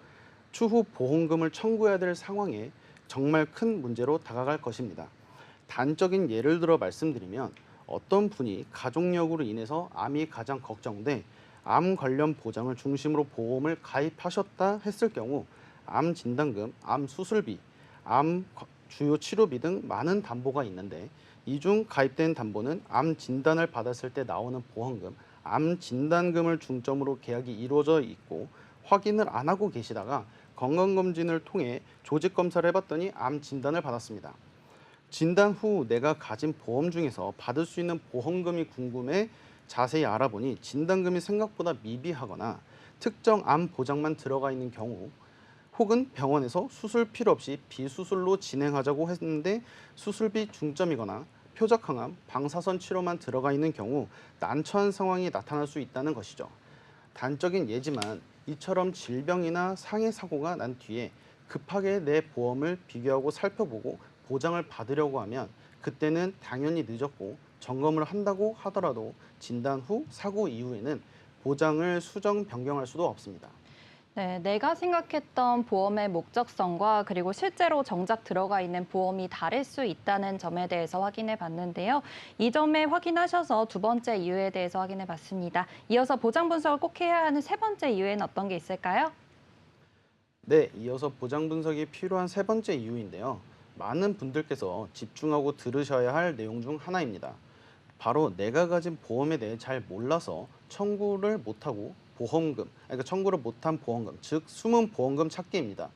추후 보험금을 청구해야 될 상황에 정말 큰 문제로 다가갈 것입니다. 단적인 예를 들어 말씀드리면 어떤 분이 가족력으로 인해서 암이 가장 걱정돼 암 관련 보장을 중심으로 보험을 가입하셨다 했을 경우 암 진단금, 암 수술비, 암 주요 치료비 등 많은 담보가 있는데 이 중 가입된 담보는 암 진단을 받았을 때 나오는 보험금, 암 진단금을 중점으로 계약이 이루어져 있고 확인을 안 하고 계시다가 건강검진을 통해 조직검사를 해봤더니 암 진단을 받았습니다. 진단 후 내가 가진 보험 중에서 받을 수 있는 보험금이 궁금해 자세히 알아보니 진단금이 생각보다 미비하거나 특정 암 보장만 들어가 있는 경우, 혹은 병원에서 수술 필요 없이 비수술로 진행하자고 했는데 수술비 중점이거나 표적항암, 방사선 치료만 들어가 있는 경우 난처한 상황이 나타날 수 있다는 것이죠. 단적인 예지만 이처럼 질병이나 상해 사고가 난 뒤에 급하게 내 보험을 비교하고 살펴보고 보장을 받으려고 하면 그때는 당연히 늦었고, 점검을 한다고 하더라도 진단 후 사고 이후에는 보장을 수정 변경할 수도 없습니다. 네, 내가 생각했던 보험의 목적성과 그리고 실제로 정작 들어가 있는 보험이 다를 수 있다는 점에 대해서 확인해 봤는데요. 이 점에 확인하셔서 두 번째 이유에 대해서 확인해 봤습니다. 이어서 보장 분석을 꼭 해야 하는 세 번째 이유에는 어떤 게 있을까요? 네, 이어서 보장 분석이 필요한 세 번째 이유인데요. 많은 분들께서 집중하고 들으셔야 할 내용 중 하나입니다. 바로 내가 가진 보험에 대해 잘 몰라서 청구를 못하고 그러니까 청구를 못한 보험금, 즉 숨은 보험금 찾기입니다.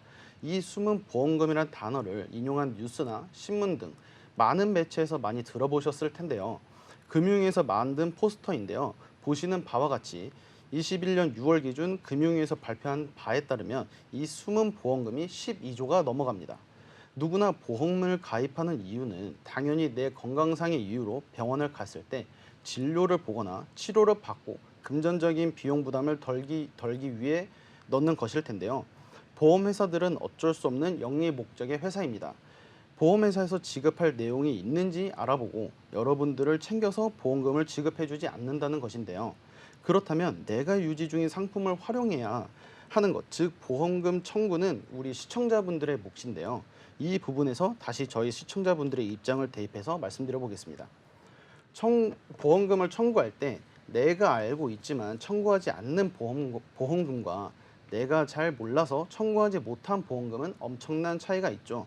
이 숨은 보험금이란 단어를 인용한 뉴스나 신문 등 많은 매체에서 많이 들어보셨을 텐데요. 금융위에서 만든 포스터인데요. 보시는 바와 같이 21년 6월 기준 금융위에서 발표한 바에 따르면 이 숨은 보험금이 12조가 넘어갑니다. 누구나 보험을 가입하는 이유는 당연히 내 건강상의 이유로 병원을 갔을 때 진료를 보거나 치료를 받고 금전적인 비용 부담을 덜기 위해 넣는 것일 텐데요. 보험회사들은 어쩔 수 없는 영리 목적의 회사입니다. 보험회사에서 지급할 내용이 있는지 알아보고 여러분들을 챙겨서 보험금을 지급해주지 않는다는 것인데요. 그렇다면 내가 유지 중인 상품을 활용해야 하는 것, 즉 보험금 청구는 우리 시청자분들의 몫인데요. 이 부분에서 다시 저희 시청자분들의 입장을 대입해서 말씀드려 보겠습니다. 보험금을 청구할 때 내가 알고 있지만 청구하지 않는 보험금과 내가 잘 몰라서 청구하지 못한 보험금은 엄청난 차이가 있죠.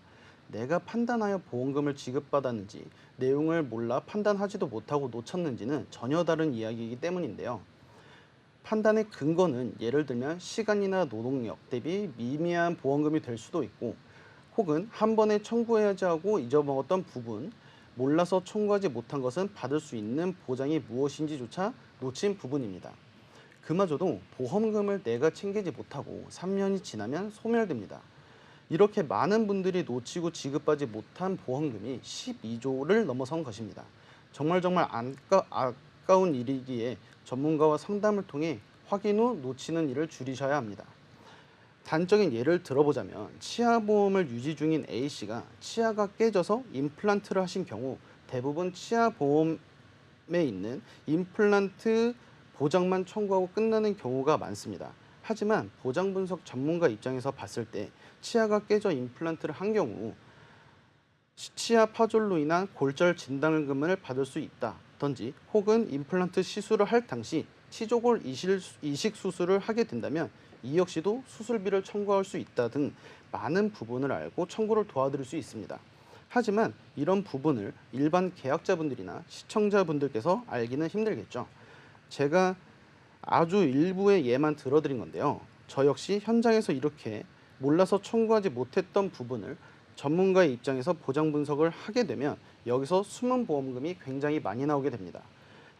내가 판단하여 보험금을 지급받았는지 내용을 몰라 판단하지도 못하고 놓쳤는지는 전혀 다른 이야기이기 때문인데요. 판단의 근거는 예를 들면 시간이나 노동력 대비 미미한 보험금이 될 수도 있고, 혹은 한 번에 청구해야지 하고 잊어먹었던 부분, 몰라서 청구하지 못한 것은 받을 수 있는 보장이 무엇인지조차 놓친 부분입니다. 그마저도 보험금을 내가 챙기지 못하고 3년이 지나면 소멸됩니다. 이렇게 많은 분들이 놓치고 지급하지 못한 보험금이 12조를 넘어선 것입니다. 정말 아까운 일이기에 전문가와 상담을 통해 확인 후 놓치는 일을 줄이셔야 합니다. 단적인 예를 들어보자면 치아보험을 유지 중인 A씨가 치아가 깨져서 임플란트를 하신 경우 대부분 치아보험에 있는 임플란트 보장만 청구하고 끝나는 경우가 많습니다. 하지만 보장 분석 전문가 입장에서 봤을 때 치아가 깨져 임플란트를 한 경우 치아 파졸로 인한 골절 진단금을 받을 수 있다든지, 혹은 임플란트 시술을 할 당시 치조골 이식 수술을 하게 된다면 이 역시도 수술비를 청구할 수 있다 등 많은 부분을 알고 청구를 도와드릴 수 있습니다. 하지만 이런 부분을 일반 계약자분들이나 시청자분들께서 알기는 힘들겠죠. 제가 아주 일부의 예만 들어드린 건데요. 저 역시 현장에서 이렇게 몰라서 청구하지 못했던 부분을 전문가의 입장에서 보장 분석을 하게 되면 여기서 숨은 보험금이 굉장히 많이 나오게 됩니다.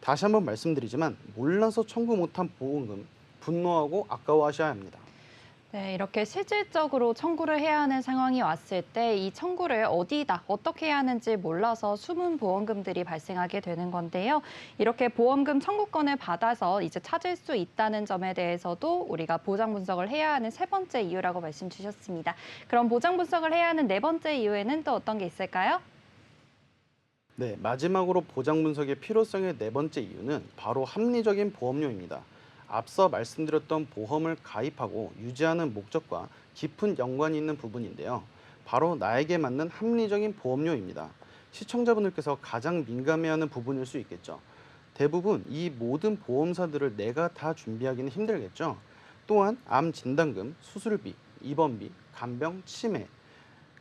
다시 한번 말씀드리지만 몰라서 청구 못한 보험금 분노하고 아까워하셔야 합니다. 네, 이렇게 실질적으로 청구를 해야 하는 상황이 왔을 때 이 청구를 어디다 어떻게 해야 하는지 몰라서 숨은 보험금들이 발생하게 되는 건데요. 이렇게 보험금 청구권을 받아서 이제 찾을 수 있다는 점에 대해서도 우리가 보장 분석을 해야 하는 세 번째 이유라고 말씀 주셨습니다. 그럼 보장 분석을 해야 하는 네 번째 이유에는 또 어떤 게 있을까요? 네, 마지막으로 보장 분석의 필요성의 네 번째 이유는 바로 합리적인 보험료입니다. 앞서 말씀드렸던 보험을 가입하고 유지하는 목적과 깊은 연관이 있는 부분인데요. 바로 나에게 맞는 합리적인 보험료입니다. 시청자분들께서 가장 민감해하는 부분일 수 있겠죠. 대부분 이 모든 보험사들을 내가 다 준비하기는 힘들겠죠. 또한 암 진단금, 수술비, 입원비, 간병, 치매,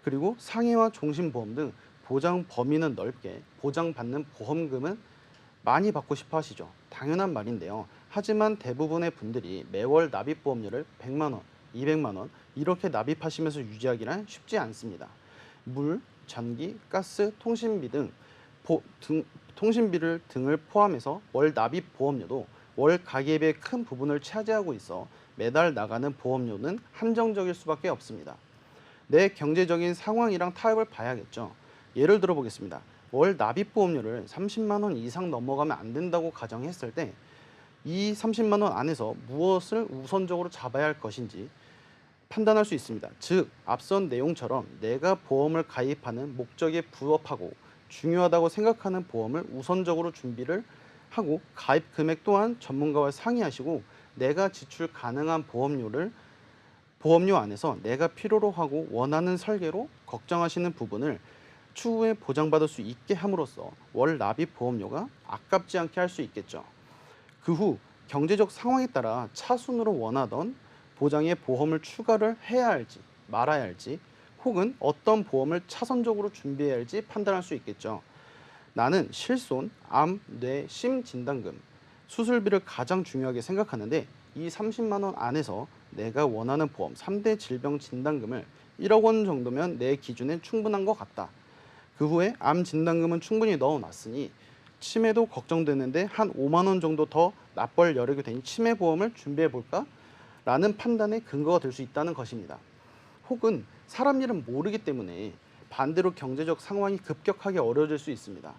그리고 상해와 종신보험 등 보장 범위는 넓게 보장받는 보험금은 많이 받고 싶어 하시죠. 당연한 말인데요. 하지만 대부분의 분들이 매월 납입보험료를 100만 원, 200만 원 이렇게 납입하시면서 유지하기는 쉽지 않습니다. 물, 전기, 가스, 통신비 등을 포함해서 월 납입보험료도 월 가계비의 큰 부분을 차지하고 있어 매달 나가는 보험료는 한정적일 수밖에 없습니다. 내 경제적인 상황이랑 타협을 봐야겠죠. 예를 들어 보겠습니다. 월 납입 보험료를 30만 원 이상 넘어가면 안 된다고 가정했을 때 이 30만 원 안에서 무엇을 우선적으로 잡아야 할 것인지 판단할 수 있습니다. 즉, 앞선 내용처럼 내가 보험을 가입하는 목적에 부합하고 중요하다고 생각하는 보험을 우선적으로 준비를 하고 가입 금액 또한 전문가와 상의하시고 내가 지출 가능한 보험료 안에서 내가 필요로 하고 원하는 설계로 걱정하시는 부분을 추후에 보장받을 수 있게 함으로써 월 납입 보험료가 아깝지 않게 할 수 있겠죠. 그 후 경제적 상황에 따라 차순으로 원하던 보장에 보험을 추가를 해야 할지 말아야 할지 혹은 어떤 보험을 차선적으로 준비해야 할지 판단할 수 있겠죠. 나는 실손, 암, 뇌, 심 진단금, 수술비를 가장 중요하게 생각하는데 이 30만 원 안에서 내가 원하는 보험 3대 질병 진단금을 1억 원 정도면 내 기준에 충분한 것 같다. 그 후에 암 진단금은 충분히 넣어놨으니 치매도 걱정되는데 한 5만 원 정도 더 납벌 여력이 되니 치매 보험을 준비해 볼까? 라는 판단의 근거가 될 수 있다는 것입니다. 혹은 사람 일은 모르기 때문에 반대로 경제적 상황이 급격하게 어려워질 수 있습니다.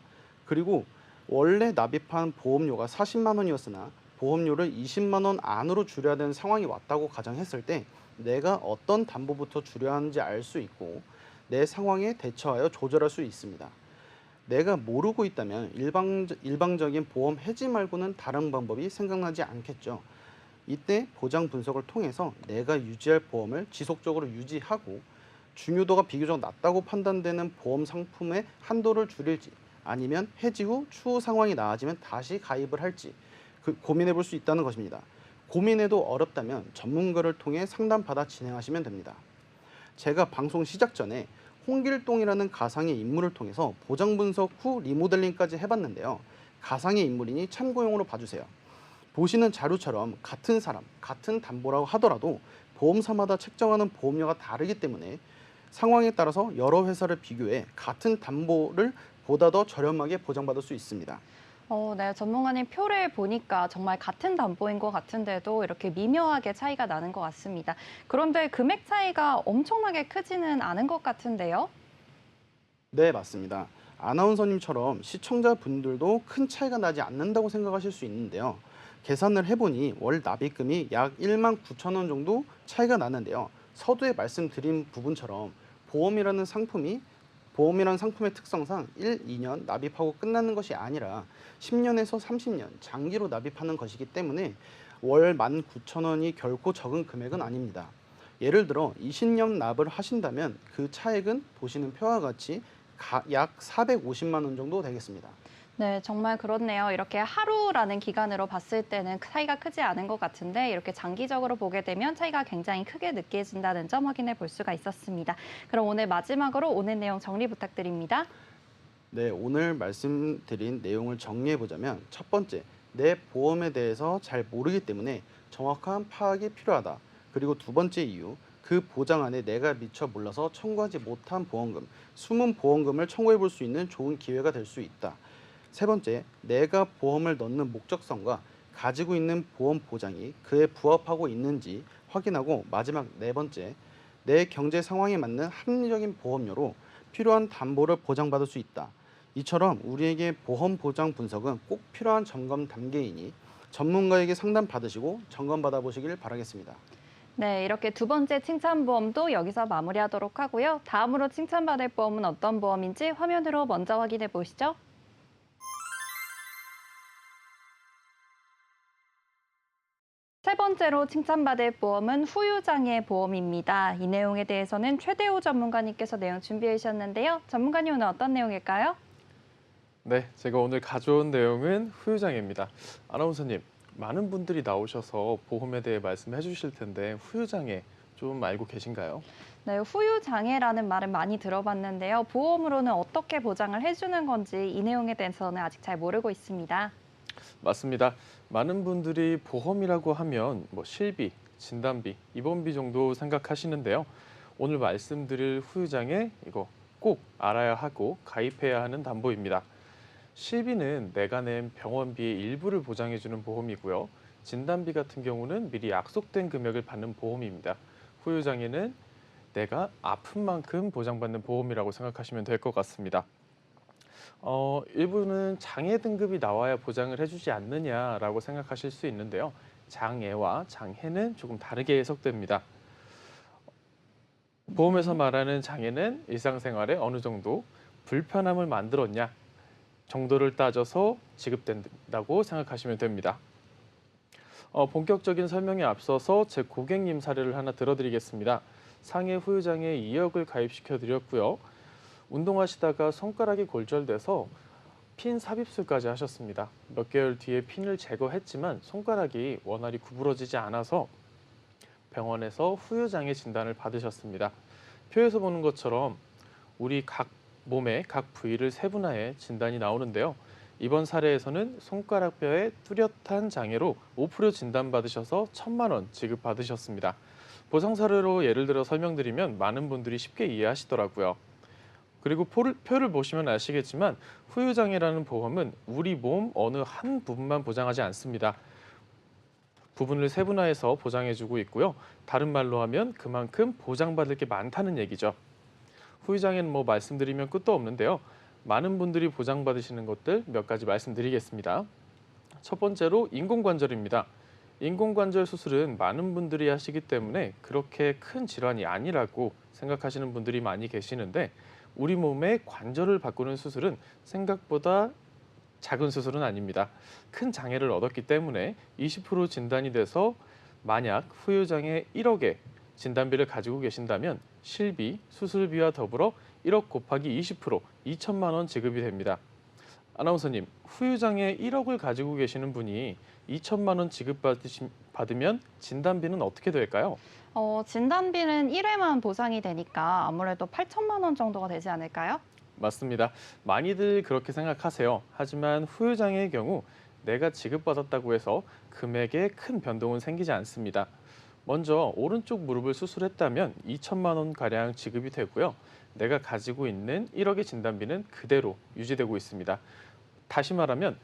그리고 원래 납입한 보험료가 40만 원이었으나 보험료를 20만 원 안으로 줄여야 되는 상황이 왔다고 가정했을 때 내가 어떤 담보부터 줄여야 하는지 알 수 있고 내 상황에 대처하여 조절할 수 있습니다. 내가 모르고 있다면 일방적인 보험 해지 말고는 다른 방법이 생각나지 않겠죠. 이때 보장 분석을 통해서 내가 유지할 보험을 지속적으로 유지하고 중요도가 비교적 낮다고 판단되는 보험 상품의 한도를 줄일지 아니면 해지 후 추후 상황이 나아지면 다시 가입을 할지 고민해 볼 수 있다는 것입니다. 고민해도 어렵다면 전문가를 통해 상담받아 진행하시면 됩니다. 제가 방송 시작 전에 홍길동이라는 가상의 인물을 통해서 보장 분석 후 리모델링까지 해봤는데요. 가상의 인물이니 참고용으로 봐주세요. 보시는 자료처럼 같은 사람, 같은 담보라고 하더라도 보험사마다 책정하는 보험료가 다르기 때문에 상황에 따라서 여러 회사를 비교해 같은 담보를 보다 더 저렴하게 보장받을 수 있습니다. 네, 전문가님 표를 보니까 정말 같은 담보인 것 같은데도 이렇게 미묘하게 차이가 나는 것 같습니다. 그런데 금액 차이가 엄청나게 크지는 않은 것 같은데요? 네, 맞습니다. 아나운서님처럼 시청자분들도 큰 차이가 나지 않는다고 생각하실 수 있는데요. 계산을 해보니 월 납입금이 약 1만 9천 원 정도 차이가 나는데요. 서두에 말씀드린 부분처럼 보험이라는 상품의 특성상 1, 2년 납입하고 끝나는 것이 아니라 10년에서 30년 장기로 납입하는 것이기 때문에 월 19,000원이 결코 적은 금액은 아닙니다. 예를 들어 20년 납을 하신다면 그 차액은 보시는 표와 같이 약 450만 원 정도 되겠습니다. 네, 정말 그렇네요. 이렇게 하루라는 기간으로 봤을 때는 차이가 크지 않은 것 같은데 이렇게 장기적으로 보게 되면 차이가 굉장히 크게 느껴진다는 점 확인해 볼 수가 있었습니다. 그럼 오늘 마지막으로 오늘 내용 정리 부탁드립니다. 네, 오늘 말씀드린 내용을 정리해 보자면 첫 번째, 내 보험에 대해서 잘 모르기 때문에 정확한 파악이 필요하다. 그리고 두 번째 이유, 그 보장 안에 내가 미처 몰라서 청구하지 못한 보험금, 숨은 보험금을 청구해 볼 수 있는 좋은 기회가 될 수 있다. 세 번째, 내가 보험을 넣는 목적성과 가지고 있는 보험 보장이 그에 부합하고 있는지 확인하고 마지막 네 번째, 내 경제 상황에 맞는 합리적인 보험료로 필요한 담보를 보장받을 수 있다. 이처럼 우리에게 보험 보장 분석은 꼭 필요한 점검 단계이니 전문가에게 상담 받으시고 점검 받아보시길 바라겠습니다. 네, 이렇게 두 번째 칭찬보험도 여기서 마무리하도록 하고요. 다음으로 칭찬받을 보험은 어떤 보험인지 화면으로 먼저 확인해 보시죠. 세 번째로 칭찬받을 보험은 후유장애 보험입니다. 이 내용에 대해서는 최대호 전문가님께서 내용 준비해 주셨는데요. 전문가님 오늘 어떤 내용일까요? 네, 제가 오늘 가져온 내용은 후유장애입니다. 아나운서님, 많은 분들이 나오셔서 보험에 대해 말씀해 주실 텐데 후유장애 좀 알고 계신가요? 네, 후유장애라는 말은 많이 들어봤는데요. 보험으로는 어떻게 보장을 해주는 건지 이 내용에 대해서는 아직 잘 모르고 있습니다. 맞습니다. 많은 분들이 보험이라고 하면 실비, 진단비, 입원비 정도 생각하시는데요. 오늘 말씀드릴 후유장애 이거 꼭 알아야 하고 가입해야 하는 담보입니다. 실비는 내가 낸 병원비의 일부를 보장해주는 보험이고요. 진단비 같은 경우는 미리 약속된 금액을 받는 보험입니다. 후유장애는 내가 아픈 만큼 보장받는 보험이라고 생각하시면 될 것 같습니다. 일부는 장애 등급이 나와야 보장을 해주지 않느냐라고 생각하실 수 있는데요. 장애와 장해는 조금 다르게 해석됩니다. 보험에서 말하는 장애는 일상생활에 어느 정도 불편함을 만들었냐 정도를 따져서 지급된다고 생각하시면 됩니다. 본격적인 설명에 앞서서 제 고객님 사례를 하나 들어드리겠습니다. 상해 후유장애 2억을 가입시켜 드렸고요. 운동하시다가 손가락이 골절돼서 핀 삽입술까지 하셨습니다. 몇 개월 뒤에 핀을 제거했지만 손가락이 원활히 구부러지지 않아서 병원에서 후유장애 진단을 받으셨습니다. 표에서 보는 것처럼 우리 각 몸의 각 부위를 세분화해 진단이 나오는데요. 이번 사례에서는 손가락뼈에 뚜렷한 장애로 5% 진단받으셔서 1,000만 원 지급받으셨습니다. 보상 사례로 예를 들어 설명드리면 많은 분들이 쉽게 이해하시더라고요. 그리고 표를 보시면 아시겠지만 후유장애라는 보험은 우리 몸 어느 한 부분만 보장하지 않습니다. 부분을 세분화해서 보장해주고 있고요. 다른 말로 하면 그만큼 보장받을 게 많다는 얘기죠. 후유장애는 뭐 말씀드리면 끝도 없는데요. 많은 분들이 보장받으시는 것들 몇 가지 말씀드리겠습니다. 첫 번째로 인공관절입니다. 인공관절 수술은 많은 분들이 하시기 때문에 그렇게 큰 질환이 아니라고 생각하시는 분들이 많이 계시는데 우리 몸의 관절을 바꾸는 수술은 생각보다 작은 수술은 아닙니다. 큰 장애를 얻었기 때문에 20% 진단이 돼서 만약 후유장애 1억의 진단비를 가지고 계신다면 실비, 수술비와 더불어 1억 곱하기 20% 2천만 원 지급이 됩니다. 아나운서님, 후유장애 1억을 가지고 계시는 분이 2천만 원 지급받으면 진단비는 어떻게 될까요? 진단비는 1회만 보상이 되니까 아무래도 8천만 원 정도가 되지 않을까요? 맞습니다. 많이들 그렇게 생각하세요. 하지만 후유장애의 경우 내가 지급받았다고 해서 금액에 큰 변동은 생기지 않습니다. 먼저 오른쪽 무릎을 수술했다면 2천만 원 가량 지급이 되고요. 내가 가지고 있는 1억의 진단비는 그대로 유지되고 있습니다. 다시 말하면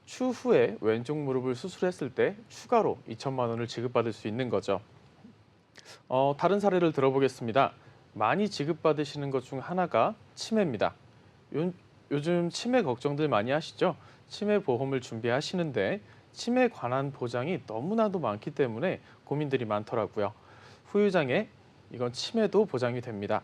추후에 왼쪽 무릎을 수술했을 때 추가로 2천만 원을 지급받을 수 있는 거죠. 다른 사례를 들어보겠습니다. 많이 지급받으시는 것 중 하나가 치매입니다. 요즘 치매 걱정들 많이 하시죠? 치매 보험을 준비하시는데 치매에 관한 보장이 너무나도 많기 때문에 고민들이 많더라고요. 후유장애, 이건 치매도 보장이 됩니다.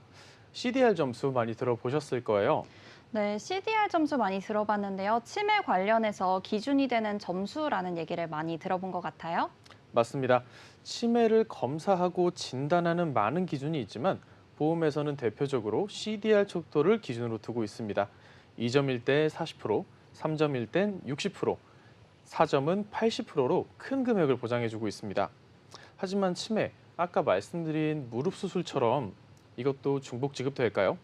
CDR 점수 많이 들어보셨을 거예요. 네, CDR 점수 많이 들어봤는데요. 치매 관련해서 기준이 되는 점수라는 얘기를 많이 들어본 것 같아요. 맞습니다. 치매를 검사하고 진단하는 많은 기준이 있지만 보험에서는 대표적으로 CDR 척도를 기준으로 두고 있습니다. 2점일 때 40%, 3점일 땐 60%, 4점은 80%로 큰 금액을 보장해주고 있습니다. 하지만 치매, 아까 말씀드린 무릎 수술처럼 이것도 중복 지급될까요?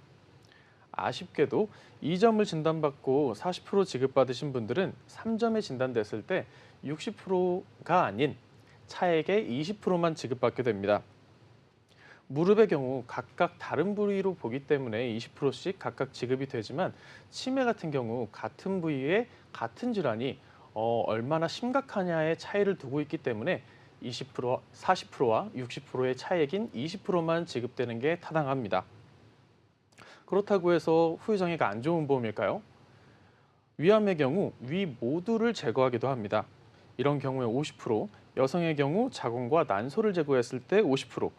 아쉽게도 2점을 진단받고 40% 지급받으신 분들은 3점에 진단됐을 때 60%가 아닌 차액의 20%만 지급받게 됩니다. 무릎의 경우 각각 다른 부위로 보기 때문에 20%씩 각각 지급이 되지만 치매 같은 경우 같은 부위에 같은 질환이 얼마나 심각하냐의 차이를 두고 있기 때문에 20%, 40%와 60%의 차액인 20%만 지급되는 게 타당합니다. 그렇다고 해서 후유장애가 안 좋은 보험일까요? 위암의 경우 위 모두를 제거하기도 합니다. 이런 경우에 50%, 여성의 경우 자궁과 난소를 제거했을 때 50%,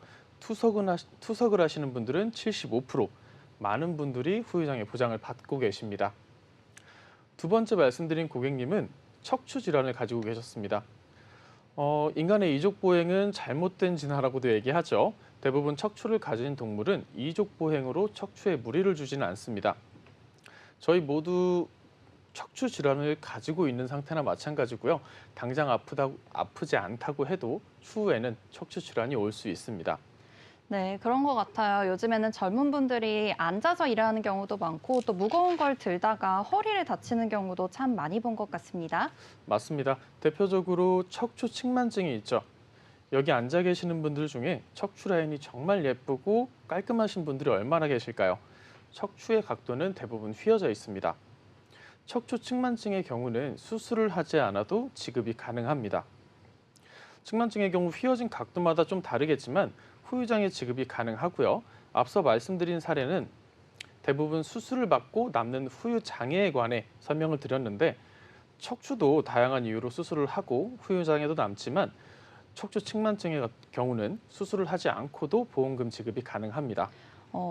투석을 하시는 분들은 75%, 많은 분들이 후유장애 보장을 받고 계십니다. 두 번째 말씀드린 고객님은 척추 질환을 가지고 계셨습니다. 인간의 이족 보행은 잘못된 진화라고도 얘기하죠. 대부분 척추를 가진 동물은 이족 보행으로 척추에 무리를 주지는 않습니다. 저희 모두 척추 질환을 가지고 있는 상태나 마찬가지고요. 당장 아프지 않다고 해도 추후에는 척추 질환이 올 수 있습니다. 네, 그런 것 같아요. 요즘에는 젊은 분들이 앉아서 일하는 경우도 많고 또 무거운 걸 들다가 허리를 다치는 경우도 참 많이 본 것 같습니다. 맞습니다. 대표적으로 척추 측만증이 있죠. 여기 앉아 계시는 분들 중에 척추 라인이 정말 예쁘고 깔끔하신 분들이 얼마나 계실까요? 척추의 각도는 대부분 휘어져 있습니다. 척추 측만증의 경우는 수술을 하지 않아도 지급이 가능합니다. 측만증의 경우 휘어진 각도마다 좀 다르겠지만 후유장애 지급이 가능하고요. 앞서 말씀드린 사례는 대부분 수술을 받고 남는 후유장애에 관해 설명을 드렸는데 척추도 다양한 이유로 수술을 하고 후유장애도 남지만 척추 측만증의 경우는 수술을 하지 않고도 보험금 지급이 가능합니다.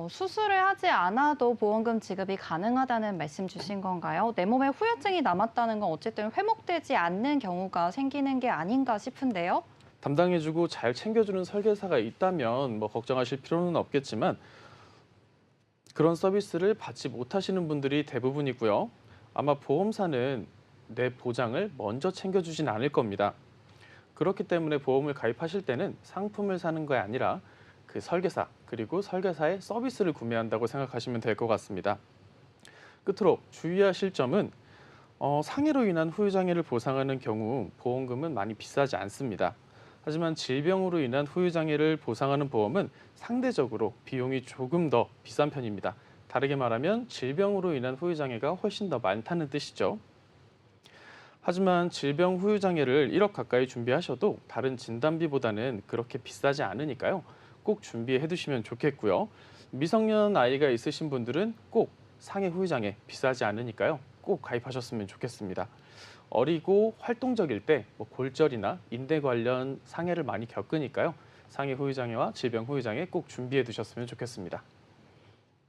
수술을 하지 않아도 보험금 지급이 가능하다는 말씀 주신 건가요? 내 몸에 후유증이 남았다는 건 어쨌든 회복되지 않는 경우가 생기는 게 아닌가 싶은데요. 담당해주고 잘 챙겨주는 설계사가 있다면 걱정하실 필요는 없겠지만 그런 서비스를 받지 못하시는 분들이 대부분이고요. 아마 보험사는 내 보장을 먼저 챙겨주진 않을 겁니다. 그렇기 때문에 보험을 가입하실 때는 상품을 사는 게 아니라 그 설계사 그리고 설계사의 서비스를 구매한다고 생각하시면 될 것 같습니다. 끝으로 주의하실 점은 상해로 인한 후유장애를 보상하는 경우 보험금은 많이 비싸지 않습니다. 하지만 질병으로 인한 후유장애를 보상하는 보험은 상대적으로 비용이 조금 더 비싼 편입니다. 다르게 말하면 질병으로 인한 후유장애가 훨씬 더 많다는 뜻이죠. 하지만 질병 후유장애를 1억 가까이 준비하셔도 다른 진단비보다는 그렇게 비싸지 않으니까요. 꼭 준비해 두시면 좋겠고요. 미성년 아이가 있으신 분들은 꼭 상해 후유장애 비싸지 않으니까요. 꼭 가입하셨으면 좋겠습니다. 어리고 활동적일 때 골절이나 인대 관련 상해를 많이 겪으니까요. 상해 후유장애와 질병 후유장애 꼭 준비해 두셨으면 좋겠습니다.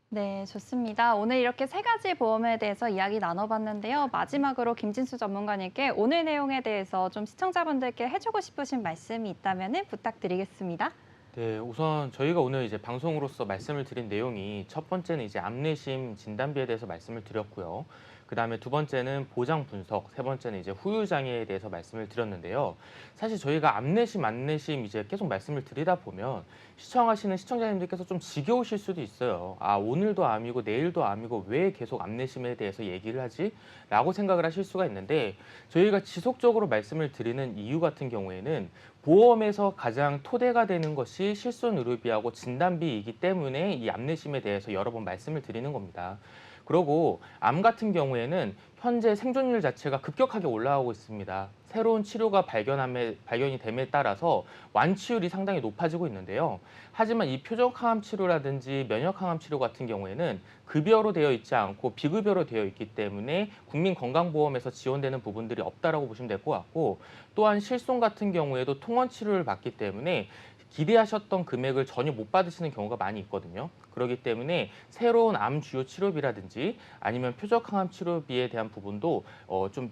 네, 좋습니다. 오늘 이렇게 세 가지 보험에 대해서 이야기 나눠봤는데요. 마지막으로 김진수 전문가님께 오늘 내용에 대해서 좀 시청자분들께 해주고 싶으신 말씀이 있다면 부탁드리겠습니다. 네, 우선 저희가 오늘 이제 방송으로서 말씀을 드린 내용이 첫 번째는 이제 암내심 진단비에 대해서 말씀을 드렸고요. 그다음에 두 번째는 보장 분석, 세 번째는 이제 후유장애에 대해서 말씀을 드렸는데요. 사실 저희가 암내심, 안내심 이제 계속 말씀을 드리다 보면 시청하시는 시청자님들께서 좀 지겨우실 수도 있어요. 아, 오늘도 암이고 내일도 암이고 왜 계속 암내심에 대해서 얘기를 하지? 라고 생각을 하실 수가 있는데 저희가 지속적으로 말씀을 드리는 이유 같은 경우에는 보험에서 가장 토대가 되는 것이 실손의료비하고 진단비이기 때문에 이 암내심에 대해서 여러 번 말씀을 드리는 겁니다. 그리고 암 같은 경우에는 현재 생존율 자체가 급격하게 올라가고 있습니다. 새로운 치료가 발견이 됨에 따라서 완치율이 상당히 높아지고 있는데요. 하지만 이 표적항암 치료라든지 면역항암 치료 같은 경우에는 급여로 되어 있지 않고 비급여로 되어 있기 때문에 국민건강보험에서 지원되는 부분들이 없다라고 보시면 될 것 같고 또한 실손 같은 경우에도 통원 치료를 받기 때문에 기대하셨던 금액을 전혀 못 받으시는 경우가 많이 있거든요. 그렇기 때문에 새로운 암 주요 치료비라든지 아니면 표적항암 치료비에 대한 부분도 좀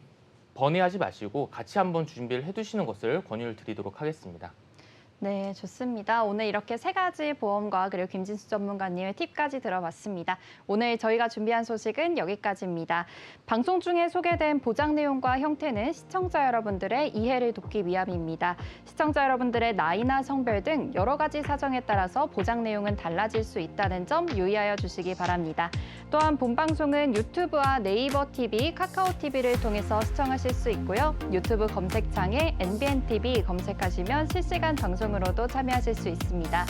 번외하지 마시고 같이 한번 준비를 해두시는 것을 권유를 드리도록 하겠습니다. 네, 좋습니다. 오늘 이렇게 세 가지 보험과 그리고 김진수 전문가님의 팁까지 들어봤습니다. 오늘 저희가 준비한 소식은 여기까지입니다. 방송 중에 소개된 보장 내용과 형태는 시청자 여러분들의 이해를 돕기 위함입니다. 시청자 여러분들의 나이나 성별 등 여러 가지 사정에 따라서 보장 내용은 달라질 수 있다는 점 유의하여 주시기 바랍니다. 또한 본 방송은 유튜브와 네이버 TV, 카카오 TV를 통해서 시청하실 수 있고요. 유튜브 검색창에 NBNTV 검색하시면 실시간 방송으로도 참여하실 수 있습니다.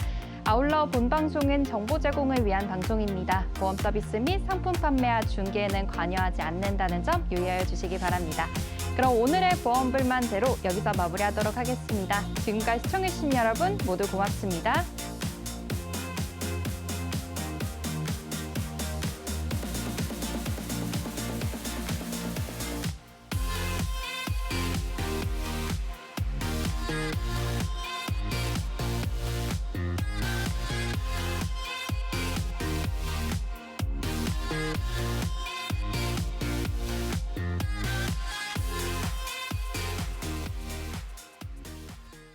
아울러 본 방송은 정보 제공을 위한 방송입니다. 보험 서비스 및 상품 판매와 중개에는 관여하지 않는다는 점 유의하여 주시기 바랍니다. 그럼 오늘의 보험 불만대로 여기서 마무리하도록 하겠습니다. 지금까지 시청해주신 여러분 모두 고맙습니다.